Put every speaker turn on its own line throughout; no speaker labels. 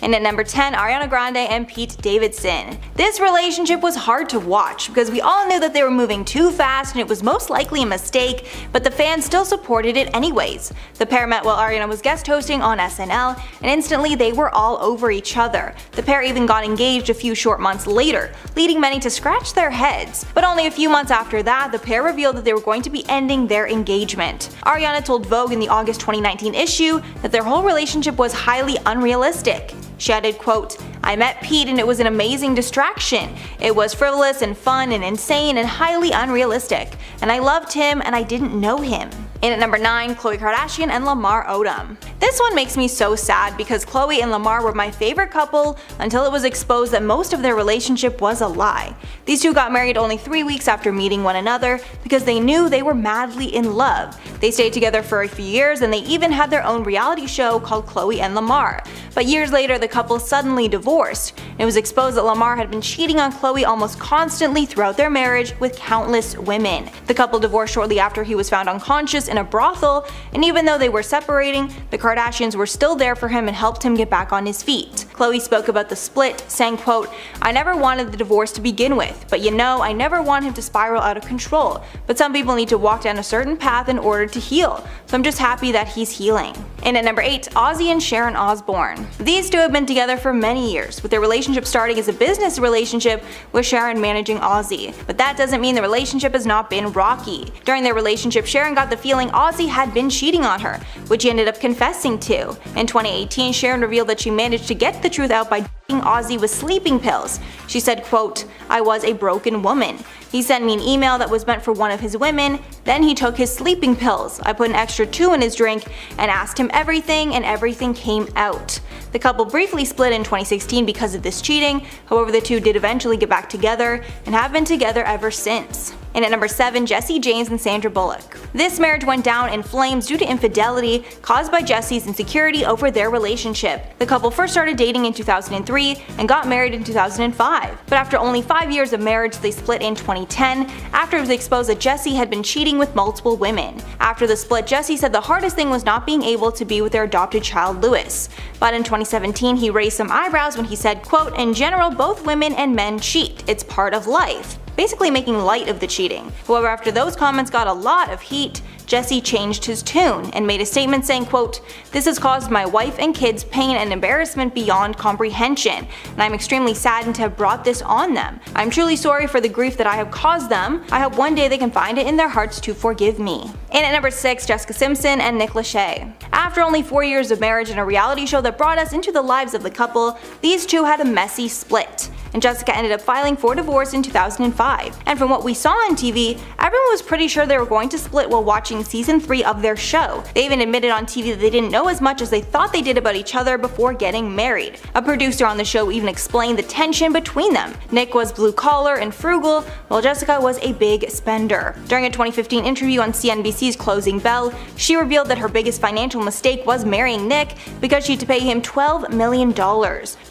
And at number 10, Ariana Grande and Pete Davidson. This relationship was hard to watch because we all knew that they were moving too fast and it was most likely a mistake, but the fans still supported it anyways. The pair met while Ariana was guest hosting on SNL, and instantly they were all over each other. The pair even got engaged a few short months later, leading many to scratch their heads. But only a few months after that, the pair revealed that they were going to be ending their engagement. Ariana told Vogue in the August 2019 issue that their whole relationship was highly unrealistic. She added, quote, "I met Pete and it was an amazing distraction. It was frivolous and fun and insane and highly unrealistic. And I loved him and I didn't know him." And at number 9, Khloe Kardashian and Lamar Odom. This one makes me so sad because Khloe and Lamar were my favorite couple until it was exposed that most of their relationship was a lie. These two got married only 3 weeks after meeting one another because they knew they were madly in love. They stayed together for a few years and they even had their own reality show called Khloe and Lamar. But years later, the couple suddenly divorced. It was exposed that Lamar had been cheating on Khloe almost constantly throughout their marriage with countless women. The couple divorced shortly after he was found unconscious in a brothel, and even though they were separating, the Kardashians were still there for him and helped him get back on his feet. Khloe spoke about the split, saying, quote, "I never wanted the divorce to begin with, but you know, I never want him to spiral out of control. But some people need to walk down a certain path in order to heal, so I'm just happy that he's healing." And at number 8, Ozzy and Sharon Osbourne. These two have been together for many years, with their relationship starting as a business relationship with Sharon managing Ozzy. But that doesn't mean the relationship has not been rocky. During their relationship, Sharon got the feeling Ozzy had been cheating on her, which he ended up confessing to. In 2018, Sharon revealed that she managed to get the truth out by Ozzy with sleeping pills. She said, quote, "I was a broken woman. He sent me an email that was meant for one of his women, then he took his sleeping pills. I put an extra 2 in his drink and asked him everything and everything came out." The couple briefly split in 2016 because of this cheating, however the two did eventually get back together and have been together ever since. And at number 7, Jesse James and Sandra Bullock. This marriage went down in flames due to infidelity caused by Jesse's insecurity over their relationship. The couple first started dating in 2003 and got married in 2005. But after only 5 years of marriage, they split in 2010 after it was exposed that Jesse had been cheating with multiple women. After the split, Jesse said the hardest thing was not being able to be with their adopted child Louis. But in 2017, he raised some eyebrows when he said, quote, "In general, both women and men cheat. It's part of life," basically making light of the cheating. However, after those comments got a lot of heat, Jesse changed his tune and made a statement saying, quote, "This has caused my wife and kids pain and embarrassment beyond comprehension, and I'm extremely saddened to have brought this on them. I'm truly sorry for the grief that I have caused them. I hope one day they can find it in their hearts to forgive me." And at number 6, Jessica Simpson and Nick Lachey. After only 4 years of marriage and a reality show that brought us into the lives of the couple, these two had a messy split, and Jessica ended up filing for divorce in 2005. And from what we saw on TV, everyone was pretty sure they were going to split while watching season 3 of their show. They even admitted on TV that they didn't know as much as they thought they did about each other before getting married. A producer on the show even explained the tension between them. Nick was blue collar and frugal, while Jessica was a big spender. During a 2015 interview on CNBC's Closing Bell, she revealed that her biggest financial mistake was marrying Nick because she had to pay him $12 million.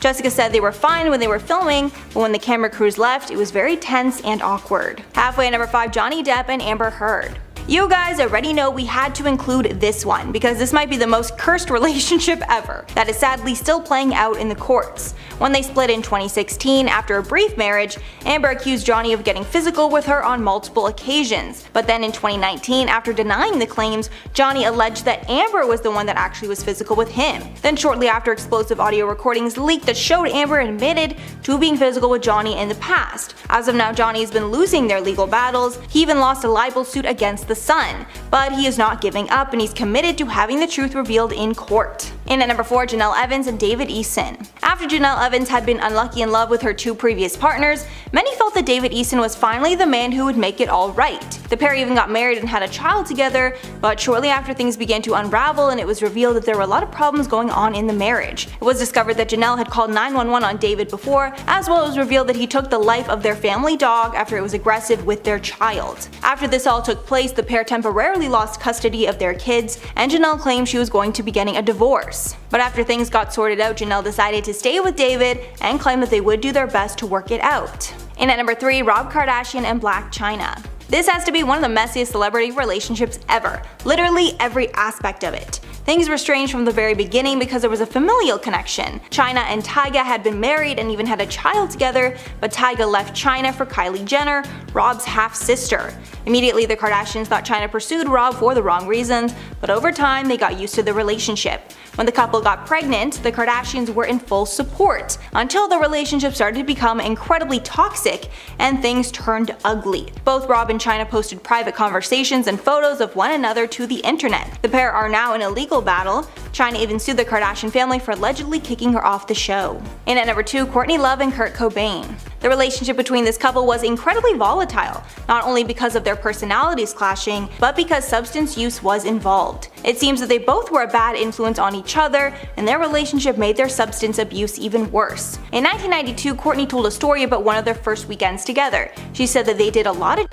Jessica said they were fine when they were filming, but when the camera crews left, it was very tense and awkward. Halfway at number 5, Johnny Depp and Amber Heard. You guys already know we had to include this one because this might be the most cursed relationship ever that is sadly still playing out in the courts. When they split in 2016 after a brief marriage, Amber accused Johnny of getting physical with her on multiple occasions. But then in 2019, after denying the claims, Johnny alleged that Amber was the one that actually was physical with him. Then shortly after, explosive audio recordings leaked that showed Amber admitted to being physical with Johnny in the past. As of now, Johnny has been losing their legal battles. He even lost a libel suit against the Sun, but he is not giving up and he's committed to having the truth revealed in court. And at number 4, Janelle Evans and David Eason. After Janelle Evans had been unlucky in love with her 2 previous partners, many felt that David Eason was finally the man who would make it all right. The pair even got married and had a child together, but shortly after things began to unravel and it was revealed that there were a lot of problems going on in the marriage. It was discovered that Janelle had called 911 on David before, as well as revealed that he took the life of their family dog after it was aggressive with their child. After this all took place, the pair temporarily lost custody of their kids, and Janelle claimed she was going to be getting a divorce. But after things got sorted out, Janelle decided to stay with David and claimed that they would do their best to work it out. And at number 3, Rob Kardashian and Blac Chyna. This has to be one of the messiest celebrity relationships ever, literally every aspect of it. Things were strange from the very beginning because there was a familial connection. China and Tyga had been married and even had a child together, but Tyga left China for Kylie Jenner, Rob's half-sister. Immediately, the Kardashians thought China pursued Rob for the wrong reasons, but over time they got used to the relationship. When the couple got pregnant, the Kardashians were in full support, until the relationship started to become incredibly toxic and things turned ugly. Both Rob and China posted private conversations and photos of one another to the internet. The pair are now in a legal battle. China even sued the Kardashian family for allegedly kicking her off the show. And at number 2, Courtney Love and Kurt Cobain. The relationship between this couple was incredibly volatile, not only because of their personalities clashing, but because substance use was involved. It seems that they both were a bad influence on each other, and their relationship made their substance abuse even worse. In 1992, Courtney told a story about one of their first weekends together. She said that they did a lot of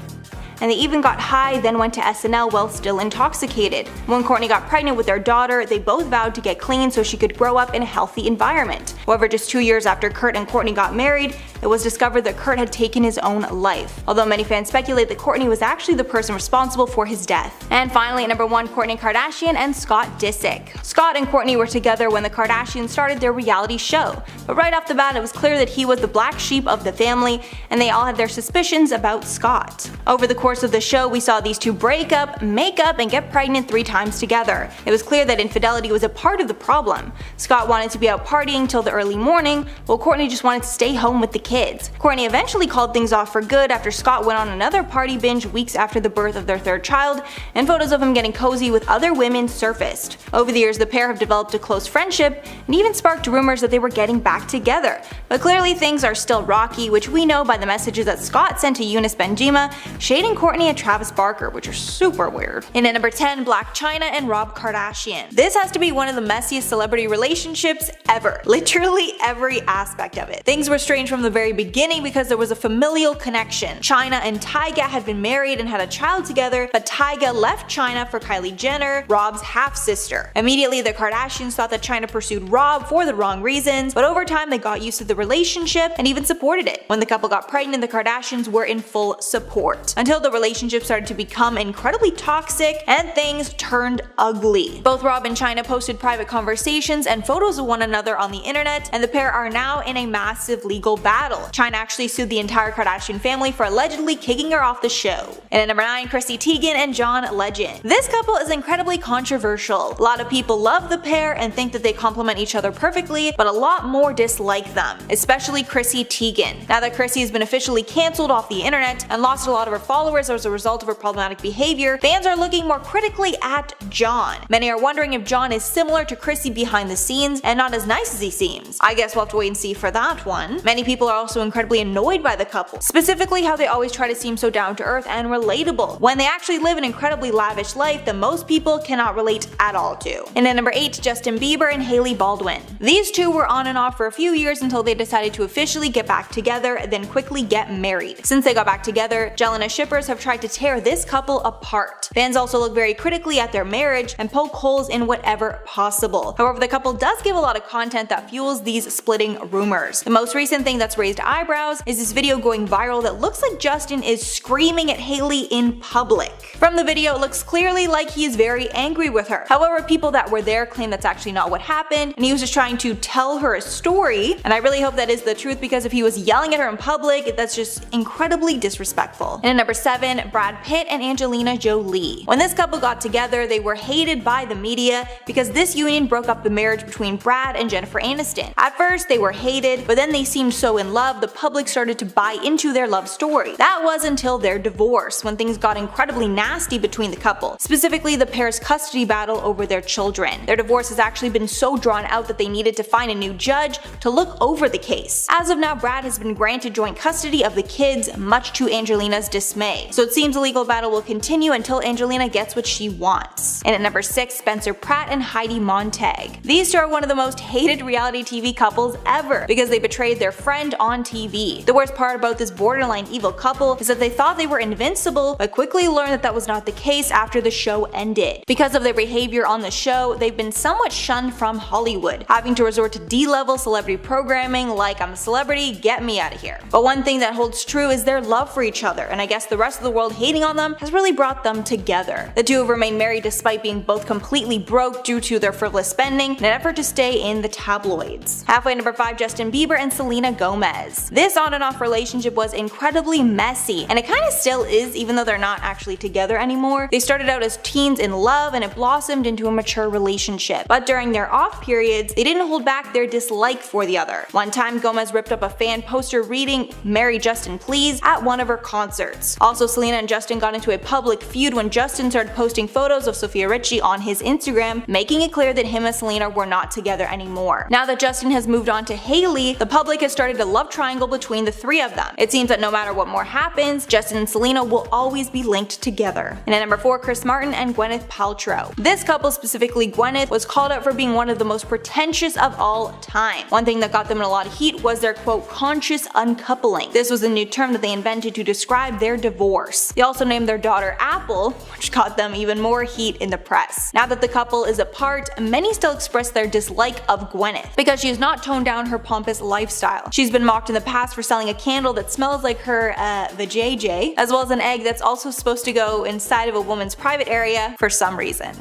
and they even got high, then went to SNL while still intoxicated. When Courtney got pregnant with their daughter, they both vowed to get clean so she could grow up in a healthy environment. However, just 2 years after Kurt and Courtney got married, it was discovered that Kurt had taken his own life, although many fans speculate that Courtney was actually the person responsible for his death. And finally, at number 1, Kourtney Kardashian and Scott Disick. Scott and Courtney were together when the Kardashians started their reality show, but right off the bat it was clear that he was the black sheep of the family, and they all had their suspicions about Scott. Over the course of the show, we saw these two break up, make up, and get pregnant 3 times together. It was clear that infidelity was a part of the problem. Scott wanted to be out partying till the early morning, while Courtney just wanted to stay home with the kids. Courtney eventually called things off for good after Scott went on another party binge weeks after the birth of their 3rd child, and photos of him getting cozy with other women surfaced. Over the years, the pair have developed a close friendship and even sparked rumors that they were getting back together. But clearly things are still rocky, which we know by the messages that Scott sent to Eunice Benjima, shading Courtney and Travis Barker, which are super weird. And at number 10, Blac Chyna and Rob Kardashian. This has to be one of the messiest celebrity relationships ever. Literally every aspect of it. Things were strange from the very beginning because there was a familial connection. Chyna and Tyga had been married and had a child together, but Tyga left Chyna for Kylie Jenner, Rob's half-sister. Immediately, the Kardashians thought that Chyna pursued Rob for the wrong reasons, but over time they got used to the relationship and even supported it. When the couple got pregnant, the Kardashians were in full support, until the relationship started to become incredibly toxic and things turned ugly. Both Rob and Chyna posted private conversations and photos of one another on the internet, and the pair are now in a massive legal battle. Chyna actually sued the entire Kardashian family for allegedly kicking her off the show. And at number 9, Chrissy Teigen and John Legend. This couple is incredibly controversial. A lot of people love the pair and think that they complement each other perfectly, but a lot more dislike them, especially Chrissy Teigen. Now that Chrissy has been officially cancelled off the internet and lost a lot of her followers as a result of her problematic behavior, fans are looking more critically at John. Many are wondering if John is similar to Chrissy behind the scenes and not as nice as he seems. I guess we'll have to wait and see for that one. Many people are also incredibly annoyed by the couple, specifically how they always try to seem so down to earth and relatable, when they actually live an incredibly lavish life that most people cannot relate at all to. And at number 8, Justin Bieber and Hailey Baldwin. These two were on and off for a few years until they decided to officially get back together, then quickly get married. Since they got back together, Jelena shippers have tried to tear this couple apart. Fans also look very critically at their marriage and poke holes in whatever possible. However, the couple does give a lot of content that fuels these splitting rumors. The most recent thing that's raised eyebrows is this video going viral that looks like Justin is screaming at Hailey in public. From the video, it looks clearly like he is very angry with her. However, people that were there claim that's actually not what happened, and he was just trying to tell her a story, and I really hope that is the truth, because if he was yelling at her in public, that's just incredibly disrespectful. And at number 7, Brad Pitt and Angelina Jolie. When this couple got together, they were hated by the media because this union broke up the marriage between Brad and Jennifer Aniston. At first, they were hated, but then they seemed so in love, the public started to buy into their love story. That was until their divorce, when things got incredibly nasty between the couple, specifically the pair's custody battle over their children. Their divorce has actually been so drawn out that they needed to find a new judge to look over the case. As of now, Brad has been granted joint custody of the kids, much to Angelina's dismay. So it seems the legal battle will continue until Angelina gets what she wants. And at number 6, Spencer Pratt and Heidi Montag. These two are one of the most hated reality TV couples ever because they betrayed their friend on TV. The worst part about this borderline evil couple is that they thought they were invincible, but quickly learned that that was not the case after the show ended. Because of their behavior on the show, they've been somewhat shunned from Hollywood, having to resort to D-level celebrity programming like "I'm a celebrity, get me out of here." But one thing that holds true is their love for each other, and I guess the rest rest of the world hating on them has really brought them together. The two have remained married despite being both completely broke due to their frivolous spending in an effort to stay in the tabloids. Halfway, number 5, Justin Bieber and Selena Gomez. This on and off relationship was incredibly messy, and it kinda still is, even though they're not actually together anymore. They started out as teens in love and it blossomed into a mature relationship. But during their off periods, they didn't hold back their dislike for the other. One time, Gomez ripped up a fan poster reading "Marry Justin Please" at one of her concerts. Also, Selena and Justin got into a public feud when Justin started posting photos of Sofia Richie on his Instagram, making it clear that him and Selena were not together anymore. Now that Justin has moved on to Hailey, the public has started a love triangle between the three of them. It seems that no matter what more happens, Justin and Selena will always be linked together. And at number 4, Chris Martin and Gwyneth Paltrow. This couple, specifically Gwyneth, was called out for being one of the most pretentious of all time. One thing that got them in a lot of heat was their quote conscious uncoupling. This was a new term that they invented to describe their divorce. They also named their daughter Apple, which got them even more heat in the press. Now that the couple is apart, many still express their dislike of Gwyneth because she has not toned down her pompous lifestyle. She's been mocked in the past for selling a candle that smells like her vajayjay, as well as an egg that's also supposed to go inside of a woman's private area for some reason.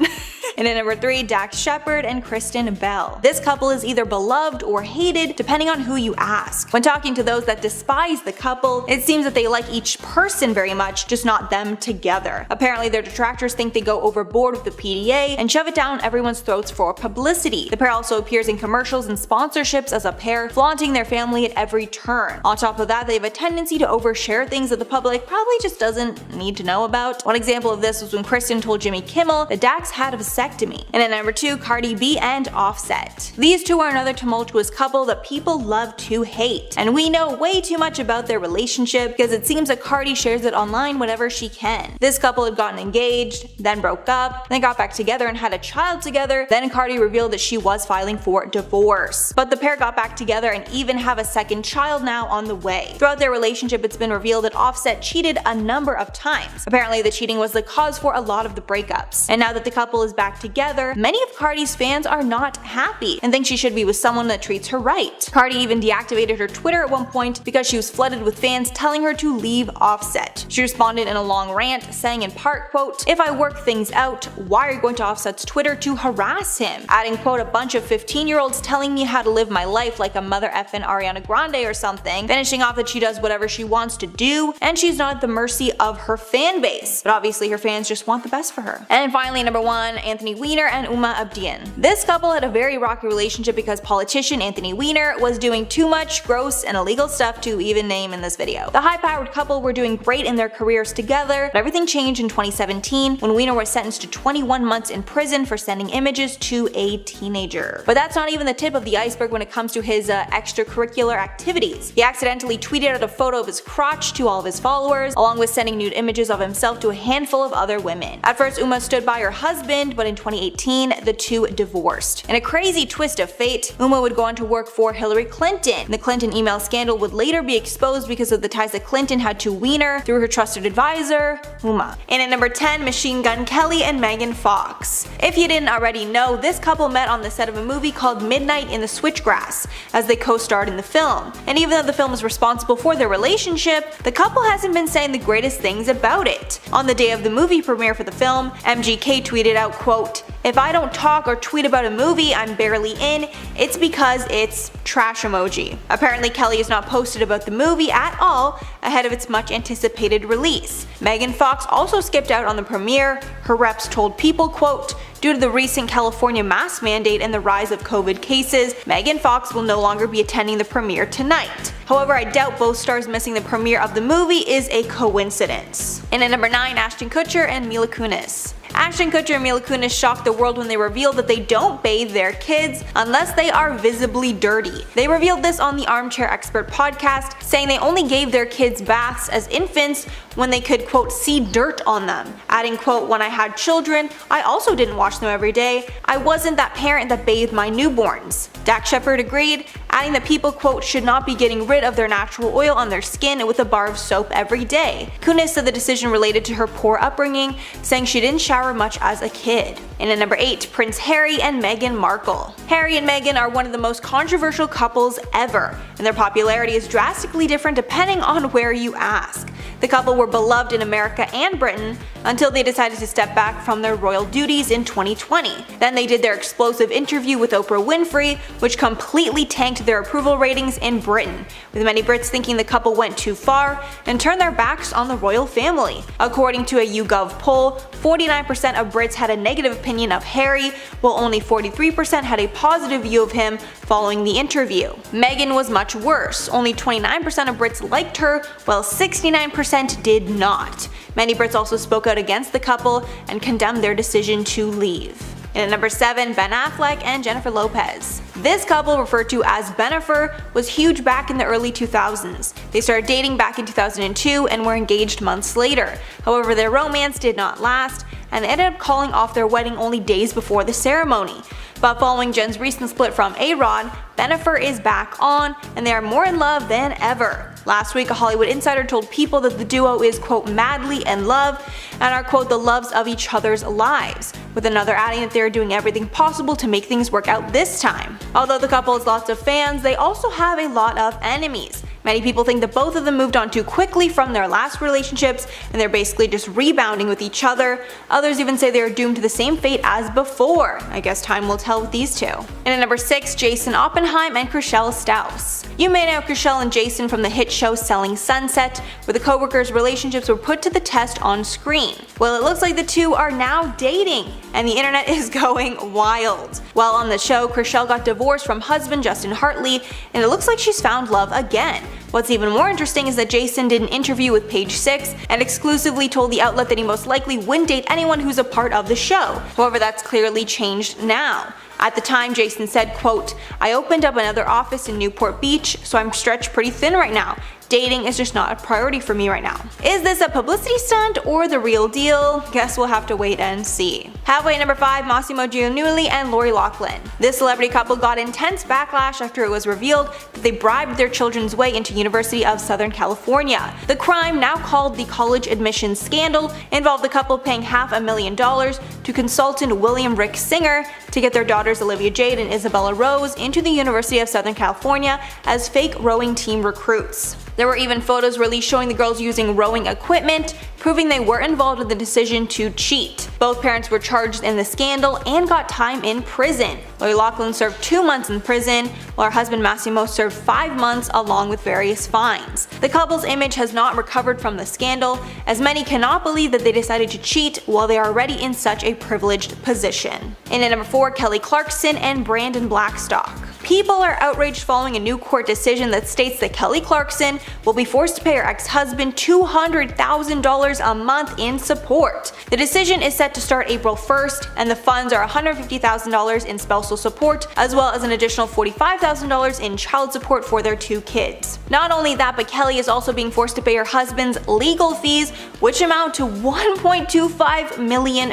And at number 3, Dax Shepard and Kristen Bell. This couple is either beloved or hated depending on who you ask. When talking to those that despise the couple, it seems that they like each person very much, just not them together. Apparently their detractors think they go overboard with the PDA and shove it down everyone's throats for publicity. The pair also appears in commercials and sponsorships as a pair, flaunting their family at every turn. On top of that, they have a tendency to overshare things that the public probably just doesn't need to know about. One example of this was when Kristen told Jimmy Kimmel that Dax had a vasectomy. And at number 2, Cardi B and Offset. These two are another tumultuous couple that people love to hate. And we know way too much about their relationship because it seems that Cardi shares it online whenever she can. This couple had gotten engaged, then broke up, then got back together and had a child together, then Cardi revealed that she was filing for divorce. But the pair got back together and even have a second child now on the way. Throughout their relationship, it's been revealed that Offset cheated a number of times. Apparently the cheating was the cause for a lot of the breakups. And now that the couple is back together, many of Cardi's fans are not happy and think she should be with someone that treats her right. Cardi even deactivated her Twitter at one point because she was flooded with fans telling her to leave Offset. She responded in a long rant saying in part, quote, "If I work things out, why are you going to Offset's Twitter to harass him?" Adding, quote, "A bunch of 15-year-olds telling me how to live my life like a mother effing Ariana Grande or something," finishing off that she does whatever she wants to do and she's not at the mercy of her fan base. But obviously her fans just want the best for her. And finally, number 1, Anthony Weiner and Uma Abdian. This couple had a very rocky relationship because politician Anthony Weiner was doing too much gross and illegal stuff to even name in this video. The high-powered couple were doing great in their careers together, but everything changed in 2017 when Weiner was sentenced to 21 months in prison for sending images to a teenager. But that's not even the tip of the iceberg when it comes to his extracurricular activities. He accidentally tweeted out a photo of his crotch to all of his followers, along with sending nude images of himself to a handful of other women. At first, Uma stood by her husband, but in 2018, the two divorced. In a crazy twist of fate, Uma would go on to work for Hillary Clinton. The Clinton email scandal would later be exposed because of the ties that Clinton had to Weiner through her trusted advisor, Uma. And at number 10, Machine Gun Kelly and Megan Fox. If you didn't already know, this couple met on the set of a movie called Midnight in the Switchgrass, as they co-starred in the film. And even though the film is responsible for their relationship, the couple hasn't been saying the greatest things about it. On the day of the movie premiere for the film, MGK tweeted out, quote, "If I don't talk or tweet about a movie I'm barely in, it's because it's trash emoji." Apparently Kelly has not posted about the movie at all ahead of its much anticipated release. Megan Fox also skipped out on the premiere. Her reps told People, quote, "Due to the recent California mask mandate and the rise of COVID cases, Megan Fox will no longer be attending the premiere tonight." However, I doubt both stars missing the premiere of the movie is a coincidence. And at number 9, Ashton Kutcher and Mila Kunis. Ashton Kutcher and Mila Kunis shocked the world when they revealed that they don't bathe their kids unless they are visibly dirty. They revealed this on the Armchair Expert podcast, saying they only gave their kids baths as infants when they could, quote, "see dirt on them." Adding, quote, "When I had children, I also didn't wash them every day. I wasn't that parent that bathed my newborns." Dax Shepard agreed, adding that people, quote, should not be getting rid of their natural oil on their skin with a bar of soap every day. Kourtney said the decision related to her poor upbringing, saying she didn't shower much as a kid. And at number 8, Prince Harry and Meghan Markle. Harry and Meghan are one of the most controversial couples ever, and their popularity is drastically different depending on where you ask. The couple were beloved in America and Britain until they decided to step back from their royal duties in 2020. Then they did their explosive interview with Oprah Winfrey, which completely tanked their approval ratings in Britain, with many Brits thinking the couple went too far and turned their backs on the royal family. According to a YouGov poll, 49% of Brits had a negative opinion of Harry, while only 43% had a positive view of him following the interview. Meghan was much worse. Only 29% of Brits liked her, while 69% did not. Many Brits also spoke out against the couple and condemned their decision to leave. And at number 7, Ben Affleck and Jennifer Lopez. This couple, referred to as Benifer, was huge back in the early 2000s. They started dating back in 2002 and were engaged months later. However, their romance did not last, and they ended up calling off their wedding only days before the ceremony. But following Jen's recent split from A-Rod, Benifer is back on, and they are more in love than ever. Last week, a Hollywood insider told People that the duo is, quote, madly in love and are, quote, the loves of each other's lives, with another adding that they are doing everything possible to make things work out this time. Although the couple has lots of fans, they also have a lot of enemies. Many people think that both of them moved on too quickly from their last relationships and they're basically just rebounding with each other. Others even say they are doomed to the same fate as before. I guess time will tell with these two. And at number 6, Jason Oppenheim and Chrishell Stause. You may know Chrishell and Jason from the hit show Selling Sunset, where the co-workers' relationships were put to the test on screen. Well, it looks like the two are now dating, and the internet is going wild. While on the show, Chrishell got divorced from husband Justin Hartley, and it looks like she's found love again. What's even more interesting is that Jason did an interview with Page 6 and exclusively told the outlet that he most likely wouldn't date anyone who's a part of the show. However, that's clearly changed now. At the time, Jason said, quote, I opened up another office in Newport Beach, so I'm stretched pretty thin right now. Dating is just not a priority for me right now. Is this a publicity stunt or the real deal? Guess we'll have to wait and see. Halfway at number 5, Massimo Giannulli and Lori Loughlin. This celebrity couple got intense backlash after it was revealed that they bribed their children's way into University of Southern California. The crime, now called the college admissions scandal, involved the couple paying $500,000 to consultant William Rick Singer to get their daughters Olivia Jade and Isabella Rose into the University of Southern California as fake rowing team recruits. There were even photos released showing the girls using rowing equipment, proving they were involved in the decision to cheat. Both parents were charged in the scandal and got time in prison. Lori Loughlin served 2 months in prison, while her husband Massimo served 5 months along with various fines. The couple's image has not recovered from the scandal, as many cannot believe that they decided to cheat while they are already in such a privileged position. And at number 4, Kelly Clarkson and Brandon Blackstock. People are outraged following a new court decision that states that Kelly Clarkson will be forced to pay her ex-husband $200,000 a month in support. The decision is set to start April 1st, and the funds are $150,000 in spousal support, as well as an additional $45,000 in child support for their 2 kids. Not only that, but Kelly is also being forced to pay her husband's legal fees, which amount to $1.25 million.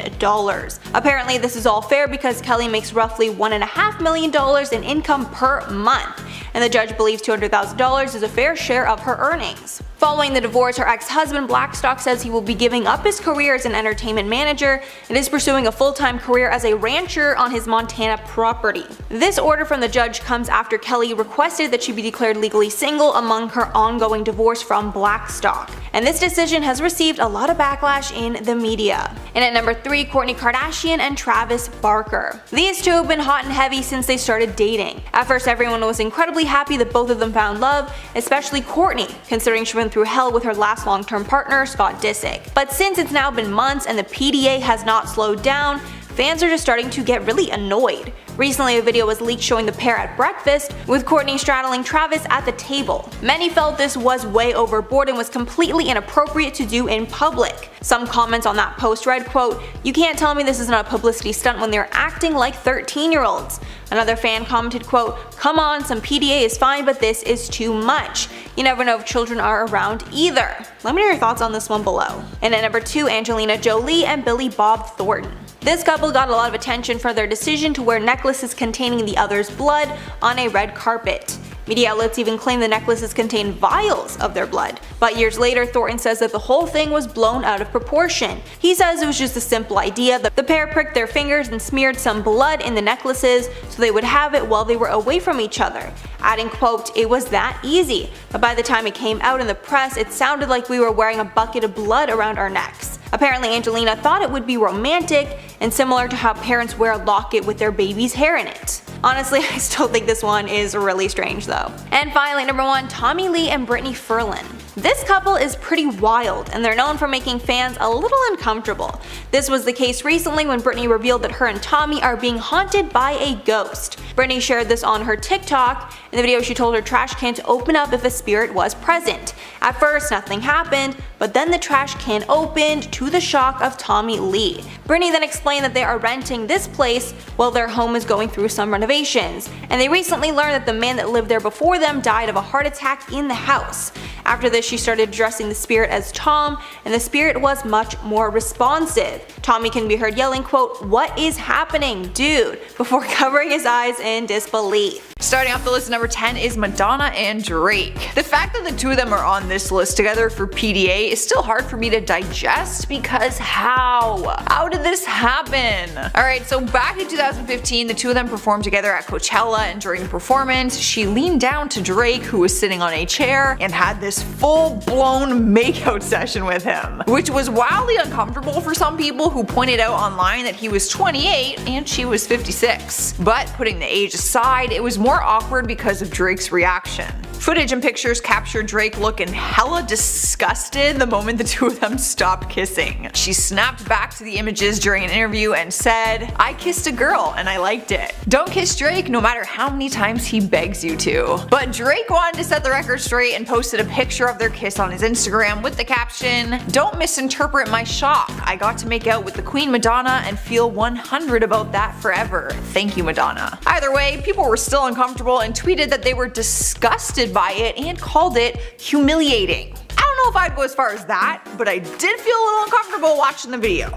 Apparently, this is all fair because Kelly makes roughly $1.5 million in income per month, and the judge believes $200,000 is a fair share of her earnings. Following the divorce, her ex-husband Blackstock says he will be giving up his career as an entertainment manager and is pursuing a full-time career as a rancher on his Montana property. This order from the judge comes after Kelly requested that she be declared legally single among her ongoing divorce from Blackstock, and this decision has received a lot of backlash in the media. And at number 3, Kourtney Kardashian and Travis Barker. These two have been hot and heavy since they started dating. At first, everyone was incredibly happy that both of them found love, especially Kourtney, considering she went through hell with her last long-term partner, Scott Disick. But since it's now been months and the PDA has not slowed down, fans are just starting to get really annoyed. Recently, a video was leaked showing the pair at breakfast, with Kourtney straddling Travis at the table. Many felt this was way overboard and was completely inappropriate to do in public. Some comments on that post read, quote, "You can't tell me this is not a publicity stunt when they're acting like 13-year-olds. Another fan commented, quote, "Come on, some PDA is fine, but this is too much. You never know if children are around either." Let me know your thoughts on this one below. And at number 2, Angelina Jolie and Billy Bob Thornton. This couple got a lot of attention for their decision to wear necklaces containing the other's blood on a red carpet. Media outlets even claim the necklaces contain vials of their blood. But years later, Thornton says that the whole thing was blown out of proportion. He says it was just a simple idea that the pair pricked their fingers and smeared some blood in the necklaces so they would have it while they were away from each other, adding, quote, "It was that easy, but by the time it came out in the press it sounded like we were wearing a bucket of blood around our necks." Apparently Angelina thought it would be romantic and similar to how parents wear a locket with their baby's hair in it. Honestly, I still think this one is really strange though. And finally, number 1, Tommy Lee and Britney Furlan. This couple is pretty wild, and they're known for making fans a little uncomfortable. This was the case recently when Britney revealed that her and Tommy are being haunted by a ghost. Britney shared this on her TikTok. In the video, she told her trash can to open up if a spirit was present. At first, nothing happened, but then the trash can opened to the shock of Tommy Lee. Britney then explained that they are renting this place while their home is going through some renovations, and they recently learned that the man that lived there before them died of a heart attack in the house. After this, she started addressing the spirit as Tom, and the spirit was much more responsive. Tommy can be heard yelling, quote, "What is happening, dude?" before covering his eyes in disbelief.
Starting off the list at number 10 is Madonna and Drake. The fact that the two of them are on this list together for PDA is still hard for me to digest because how? How did this happen? Alright, so back in 2015, the two of them performed together at Coachella, and during the performance, she leaned down to Drake, who was sitting on a chair, and had this full-blown makeout session with him, which was wildly uncomfortable for some people who pointed out online that he was 28 and she was 56. But putting the age aside, it was more awkward because of Drake's reaction. Footage and pictures captured Drake looking hella disgusted the moment the two of them stopped kissing. She snapped back to the images during an interview and said, "I kissed a girl and I liked it. Don't kiss Drake no matter how many times he begs you to." But Drake wanted to set the record straight and posted a picture of their kiss on his Instagram with the caption, "Don't misinterpret my shock. I got to make out with the Queen Madonna and feel 100 about that forever. Thank you, Madonna." Either way, people were still uncomfortable and tweeted that they were disgusted by it and called it humiliating. I don't know if I'd go as far as that, but I did feel a little uncomfortable watching the video.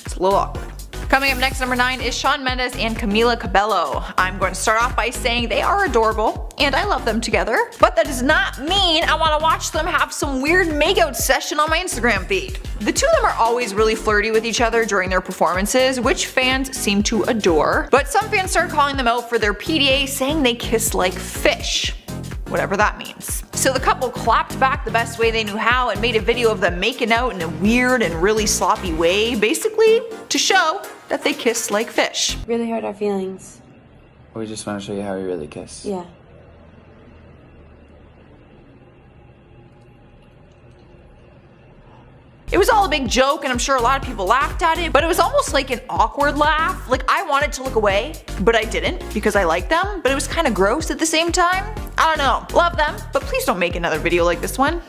It's a little awkward. Coming up next, number 9 is Shawn Mendes and Camila Cabello. I'm going to start off by saying they are adorable, and I love them together, but that does not mean I want to watch them have some weird makeout session on my Instagram feed. The two of them are always really flirty with each other during their performances, which fans seem to adore, but some fans started calling them out for their PDA, saying they kiss like fish. Whatever that means. So the couple clapped back the best way they knew how and made a video of them making out in a weird and really sloppy way, basically to show that they kiss like fish.
Really hurt our feelings.
We just want to show you how we really kiss.
Yeah.
It was all a big joke, and I'm sure a lot of people laughed at it, but it was almost like an awkward laugh. Like, I wanted to look away, but I didn't because I like them, but it was kind of gross at the same time. I don't know. Love them, but please don't make another video like this one.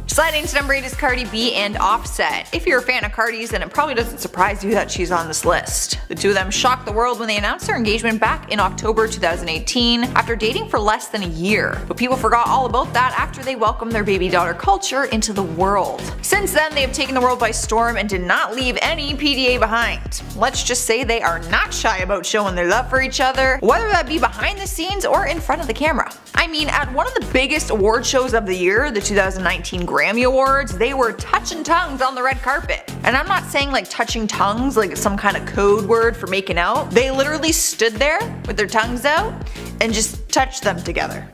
Sliding to number 8 is Cardi B and Offset. If you're a fan of Cardi's, then it probably doesn't surprise you that she's on this list. The two of them shocked the world when they announced their engagement back in October 2018 after dating for less than a year. But people forgot all about that after they welcomed their baby daughter Culture into the world. Since then, they have taken the world by storm and did not leave any PDA behind. Let's just say they are not shy about showing their love for each other, whether that be behind the scenes or in front of the camera. I mean, at one of the biggest award shows of the year, the 2019 Grammy Awards, they were touching tongues on the red carpet. And I'm not saying like touching tongues like some kind of code word for making out. They literally stood there with their tongues out and just touched them together.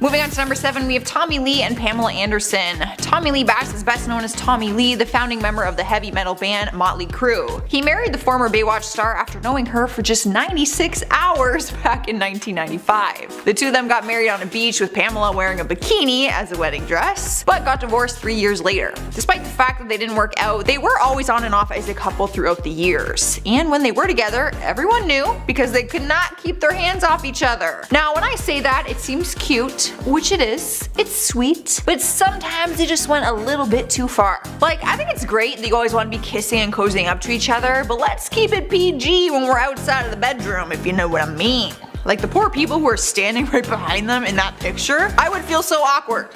Moving on to number 7, we have Tommy Lee and Pamela Anderson. Tommy Lee Bass is best known as Tommy Lee, the founding member of the heavy metal band Motley Crue. He married the former Baywatch star after knowing her for just 96 hours back in 1995. The two of them got married on a beach with Pamela wearing a bikini as a wedding dress, but got divorced 3 years later. Despite the fact that they didn't work out, they were always on and off as a couple throughout the years. And when they were together, everyone knew because they could not keep their hands off each other. Now, when I say that, it seems cute, which it is. It's sweet, but sometimes they just went a little bit too far. Like, I think it's great that you always want to be kissing and cozying up to each other, but let's keep it PG when we're outside of the bedroom, if you know what I mean. Like the poor people who are standing right behind them in that picture, I would feel so awkward.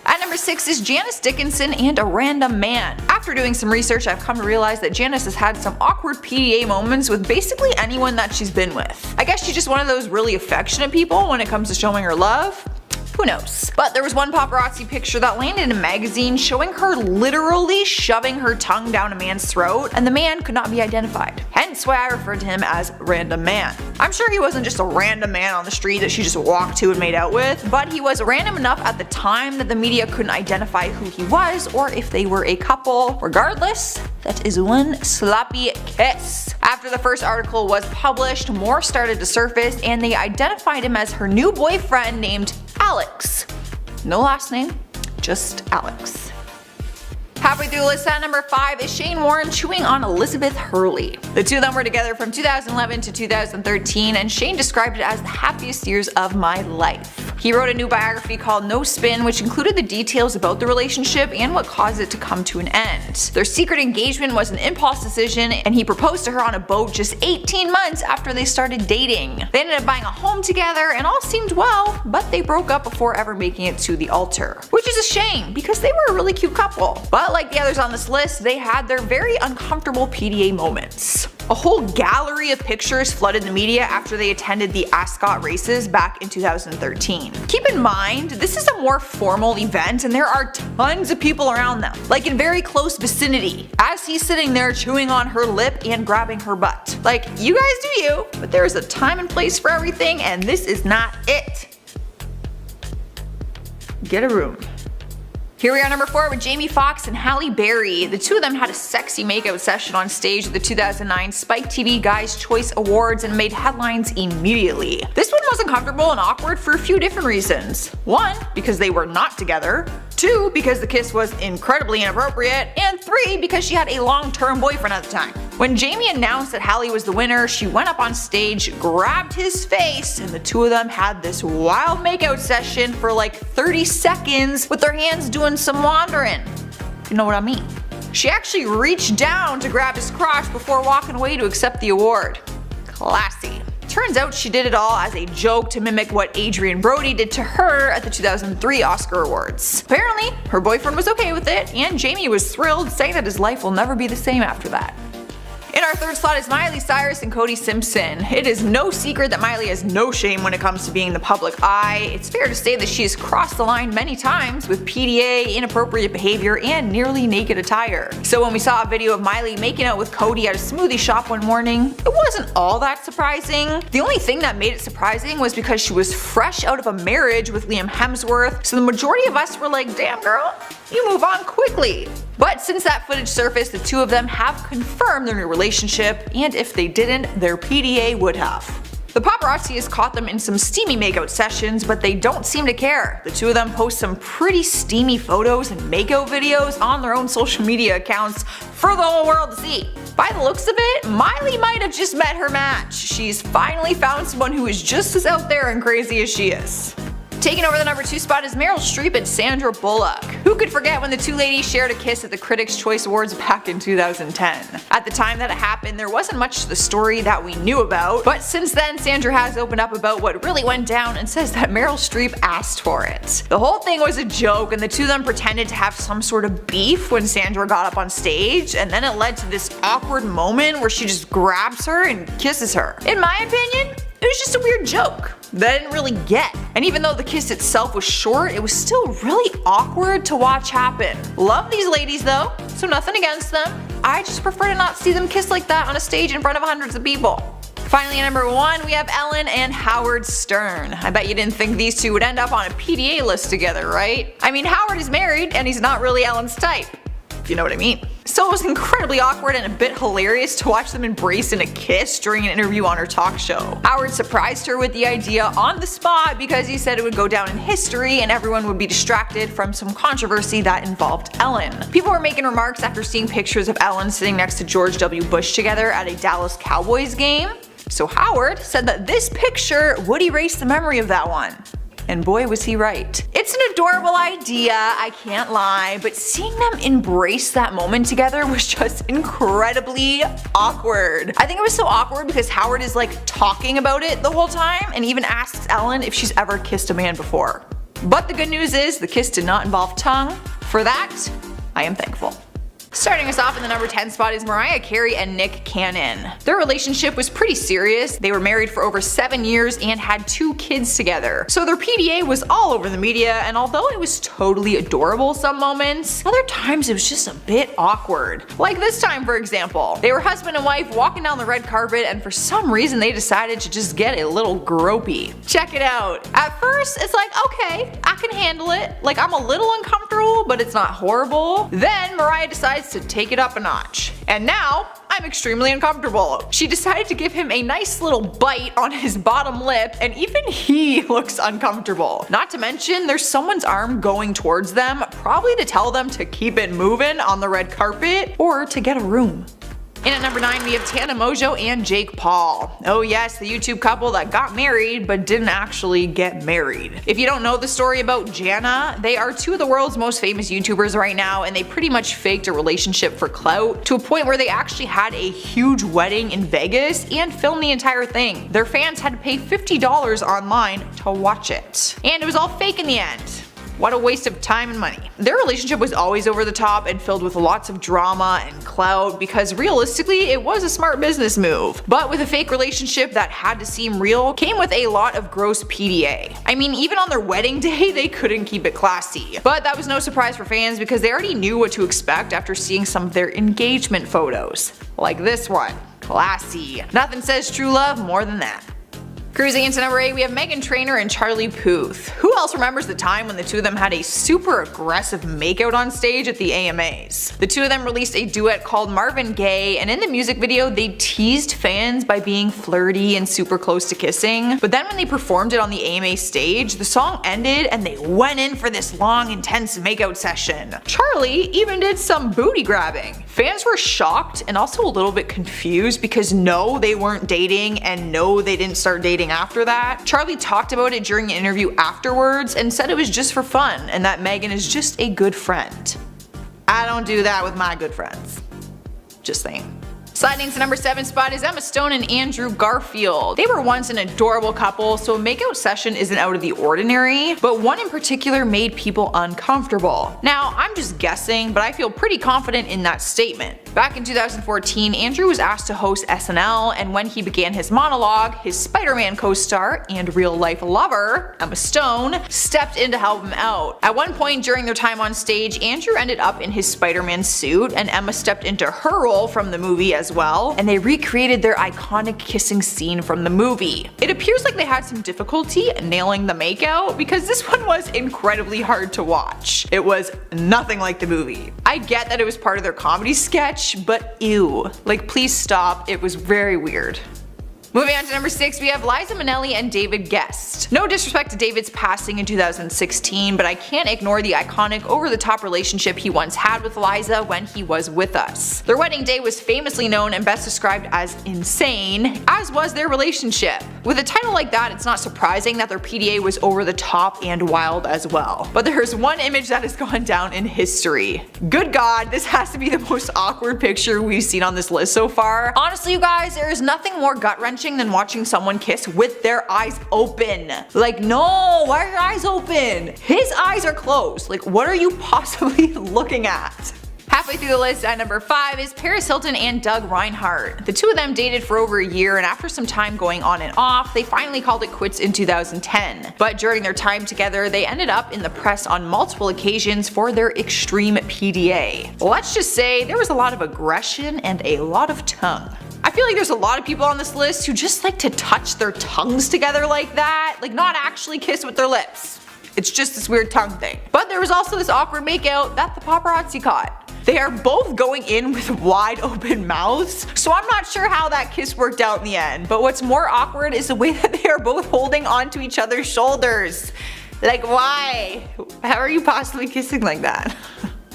At number number 6 is Janice Dickinson and a random man. After doing some research, I've come to realize that Janice has had some awkward PDA moments with basically anyone that she's been with. I guess she's just one of those really affectionate people when it comes to showing her love. Who knows? But there was one paparazzi picture that landed in a magazine showing her literally shoving her tongue down a man's throat, and the man could not be identified. Hence why I referred to him as random man. I'm sure he wasn't just a random man on the street that she just walked to and made out with, but he was random enough at the time that the media couldn't identify who he was or if they were a couple. Regardless, that is one sloppy kiss. After the first article was published, more started to surface and they identified him as her new boyfriend named Alex. No last name, just Alex. Halfway through the list at number 5 is Shane Warne chewing on Elizabeth Hurley. The two of them were together from 2011 to 2013 and Shane described it as the happiest years of my life. He wrote a new biography called No Spin, which included the details about the relationship and what caused it to come to an end. Their secret engagement was an impulse decision and he proposed to her on a boat just 18 months after they started dating. They ended up buying a home together and all seemed well, but they broke up before ever making it to the altar. Which is a shame because they were a really cute couple. But like the others on this list, they had their very uncomfortable PDA moments. A whole gallery of pictures flooded the media after they attended the Ascot races back in 2013. Keep in mind, this is a more formal event and there are tons of people around them, like in very close vicinity, as he's sitting there chewing on her lip and grabbing her butt. Like, you guys do you, but there is a time and place for everything and this is not it. Get a room. Here we are number 4 with Jamie Foxx and Halle Berry. The two of them had a sexy makeout session on stage at the 2009 Spike TV Guys' Choice Awards and made headlines immediately. This one was uncomfortable and awkward for a few different reasons. 1, because they were not together. 2, because the kiss was incredibly inappropriate. And 3, because she had a long-term boyfriend at the time. When Jamie announced that Halle was the winner, she went up on stage, grabbed his face, and the two of them had this wild makeout session for like 30 seconds with their hands doing some wandering. You know what I mean? She actually reached down to grab his crotch before walking away to accept the award. Classy. Turns out she did it all as a joke to mimic what Adrian Brody did to her at the 2003 Oscar Awards. Apparently, her boyfriend was okay with it, and Jamie was thrilled, saying that his life will never be the same after that. In our third slot is Miley Cyrus and Cody Simpson. It is no secret that Miley has no shame when it comes to being in the public eye. It's fair to say that she has crossed the line many times with PDA, inappropriate behavior, and nearly naked attire. So when we saw a video of Miley making out with Cody at a smoothie shop one morning, it wasn't all that surprising. The only thing that made it surprising was because she was fresh out of a marriage with Liam Hemsworth, so the majority of us were like, damn girl, you move on quickly. But since that footage surfaced, the two of them have confirmed their new relationship, and if they didn't, their PDA would have. The paparazzi has caught them in some steamy makeout sessions, but they don't seem to care. The two of them post some pretty steamy photos and makeout videos on their own social media accounts for the whole world to see. By the looks of it, Miley might have just met her match. She's finally found someone who is just as out there and crazy as she is. Taking over the number 2 spot is Meryl Streep and Sandra Bullock. Who could forget when the two ladies shared a kiss at the Critics' Choice Awards back in 2010? At the time that it happened, there wasn't much to the story that we knew about, but since then Sandra has opened up about what really went down and says that Meryl Streep asked for it. The whole thing was a joke and the two of them pretended to have some sort of beef when Sandra got up on stage, and then it led to this awkward moment where she just grabs her and kisses her. In my opinion, it was just a weird joke that I didn't really get. And even though the kiss itself was short, it was still really awkward to watch happen. Love these ladies though, so nothing against them. I just prefer to not see them kiss like that on a stage in front of hundreds of people. Finally, at number 1, we have Elin and Howard Stern. I bet you didn't think these two would end up on a PDA list together, right? I mean, Howard is married and he's not really Elin's type, if you know what I mean. So it was incredibly awkward and a bit hilarious to watch them embrace in a kiss during an interview on her talk show. Howard surprised her with the idea on the spot because he said it would go down in history and everyone would be distracted from some controversy that involved Elin. People were making remarks after seeing pictures of Elin sitting next to George W. Bush together at a Dallas Cowboys game. So Howard said that this picture would erase the memory of that one. And boy was he right. It's an adorable idea, I can't lie, but seeing them embrace that moment together was just incredibly awkward. I think it was so awkward because Howard is like talking about it the whole time and even asks Elin if she's ever kissed a man before. But the good news is the kiss did not involve tongue. For that, I am thankful. Starting us off in the number 10 spot is Mariah Carey and Nick Cannon. Their relationship was pretty serious. They were married for over 7 years and had 2 kids together. So their PDA was all over the media, and although it was totally adorable some moments, other times it was just a bit awkward. Like this time, for example. They were husband and wife walking down the red carpet, and for some reason they decided to just get a little gropey. Check it out. At first, it's like, okay, I can handle it. Like, I'm a little uncomfortable, but it's not horrible. Then Mariah decides to take it up a notch. And now, I'm extremely uncomfortable. She decided to give him a nice little bite on his bottom lip, and even he looks uncomfortable. Not to mention, there's someone's arm going towards them, probably to tell them to keep it moving on the red carpet, or to get a room. In at number 9 we have Tana Mongeau and Jake Paul. Oh yes, the YouTube couple that got married but didn't actually get married. If you don't know the story about Jana, they are 2 of the world's most famous YouTubers right now, and they pretty much faked a relationship for clout to a point where they actually had a huge wedding in Vegas and filmed the entire thing. Their fans had to pay $50 online to watch it. And it was all fake in the end. What a waste of time and money. Their relationship was always over the top and filled with lots of drama and clout because realistically it was a smart business move. But with a fake relationship that had to seem real came with a lot of gross PDA. I mean, even on their wedding day they couldn't keep it classy. But that was no surprise for fans because they already knew what to expect after seeing some of their engagement photos. Like this one. Classy. Nothing says true love more than that. Cruising into number 8 we have Meghan Trainor and Charlie Puth. Who else remembers the time when the 2 of them had a super aggressive makeout on stage at the AMAs? The 2 of them released a duet called Marvin Gaye, and in the music video they teased fans by being flirty and super close to kissing. But then when they performed it on the AMA stage, the song ended and they went in for this long intense makeout session. Charlie even did some booty grabbing. Fans were shocked and also a little bit confused because no, they weren't dating, and no, they didn't start dating after that. Charlie talked about it during an interview afterwards and said it was just for fun and that Meghan is just a good friend. I don't do that with my good friends. Just saying. Sliding into number 7 spot is Emma Stone and Andrew Garfield. They were once an adorable couple, so a makeout session isn't out of the ordinary, but one in particular made people uncomfortable. Now, I'm just guessing, but I feel pretty confident in that statement. Back in 2014, Andrew was asked to host SNL, and when he began his monologue, his Spider-Man co-star and real-life lover, Emma Stone, stepped in to help him out. At one point during their time on stage, Andrew ended up in his Spider-Man suit, and Emma stepped into her role from the movie as well, and they recreated their iconic kissing scene from the movie. It appears like they had some difficulty nailing the makeout because this one was incredibly hard to watch. It was nothing like the movie. I get that it was part of their comedy sketch, but ew. Like, please stop, it was very weird. Moving on to number 6, we have Liza Minnelli and David Guest. No disrespect to David's passing in 2016, but I can't ignore the iconic over-the-top relationship he once had with Liza when he was with us. Their wedding day was famously known and best described as insane, as was their relationship. With a title like that, it's not surprising that their PDA was over the top and wild as well. But there's one image that has gone down in history. Good God, this has to be the most awkward picture we've seen on this list so far. Honestly, you guys, there is nothing more gut-wrenching than watching someone kiss with their eyes open. Like, no, why are your eyes open? His eyes are closed. Like, what are you possibly looking at? Halfway through the list at number 5 is Paris Hilton and Doug Reinhardt. The 2 of them dated for over a year, and after some time going on and off, they finally called it quits in 2010. But during their time together, they ended up in the press on multiple occasions for their extreme PDA. Let's just say there was a lot of aggression and a lot of tongue. I feel like there's a lot of people on this list who just like to touch their tongues together like that, like not actually kiss with their lips. It's just this weird tongue thing. But there was also this awkward makeout that the paparazzi caught. They are both going in with wide open mouths, so I'm not sure how that kiss worked out in the end. But what's more awkward is the way that they are both holding onto each other's shoulders. Like, why? How are you possibly kissing like that?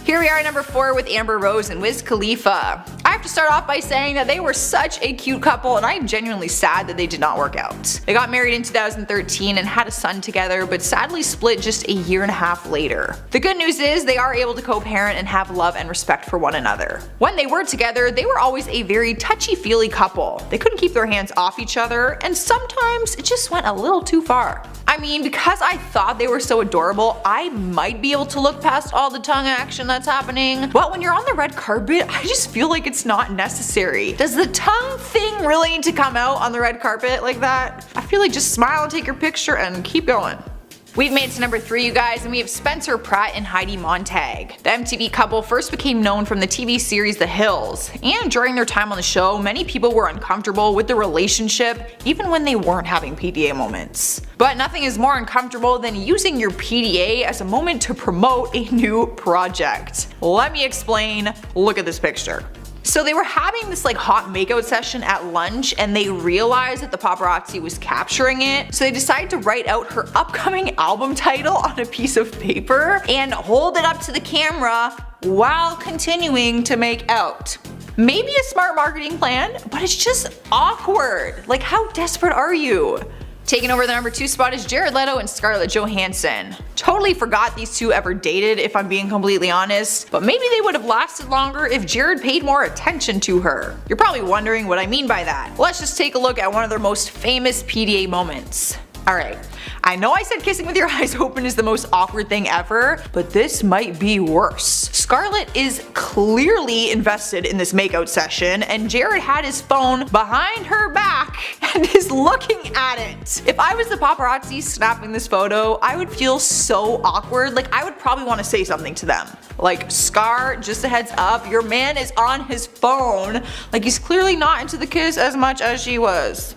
Here we are at number 4 with Amber Rose and Wiz Khalifa. I have to start off by saying that they were such a cute couple, and I am genuinely sad that they did not work out. They got married in 2013 and had a son together, but sadly split just a year and a half later. The good news is they are able to co-parent and have love and respect for one another. When they were together, they were always a very touchy-feely couple. They couldn't keep their hands off each other, and sometimes it just went a little too far. I mean, because I thought they were so adorable, I might be able to look past all the tongue action that's happening, but when you're on the red carpet, I just feel like it's not necessary. Does the tongue thing really need to come out on the red carpet like that? I feel like just smile and take your picture and keep going. We've made it to number 3, you guys, and we have Spencer Pratt and Heidi Montag. The MTV couple first became known from the TV series The Hills, and during their time on the show, many people were uncomfortable with the relationship even when they weren't having PDA moments. But nothing is more uncomfortable than using your PDA as a moment to promote a new project. Let me explain. Look at this picture. So they were having this hot makeout session at lunch, and they realized that the paparazzi was capturing it, so they decided to write out her upcoming album title on a piece of paper and hold it up to the camera while continuing to make out. Maybe a smart marketing plan, but it's just awkward. Like, how desperate are you? Taking over the number 2 spot is Jared Leto and Scarlett Johansson. Totally forgot these two ever dated, if I'm being completely honest, but maybe they would have lasted longer if Jared paid more attention to her. You're probably wondering what I mean by that. Let's just take a look at one of their most famous PDA moments. Alright, I know I said kissing with your eyes open is the most awkward thing ever, but this might be worse. Scarlett is clearly invested in this makeout session, and Jared had his phone behind her back and is looking at it. If I was the paparazzi snapping this photo, I would feel so awkward. Like, I would probably want to say something to them. Like, Scar, just a heads up, your man is on his phone. Like, he's clearly not into the kiss as much as she was.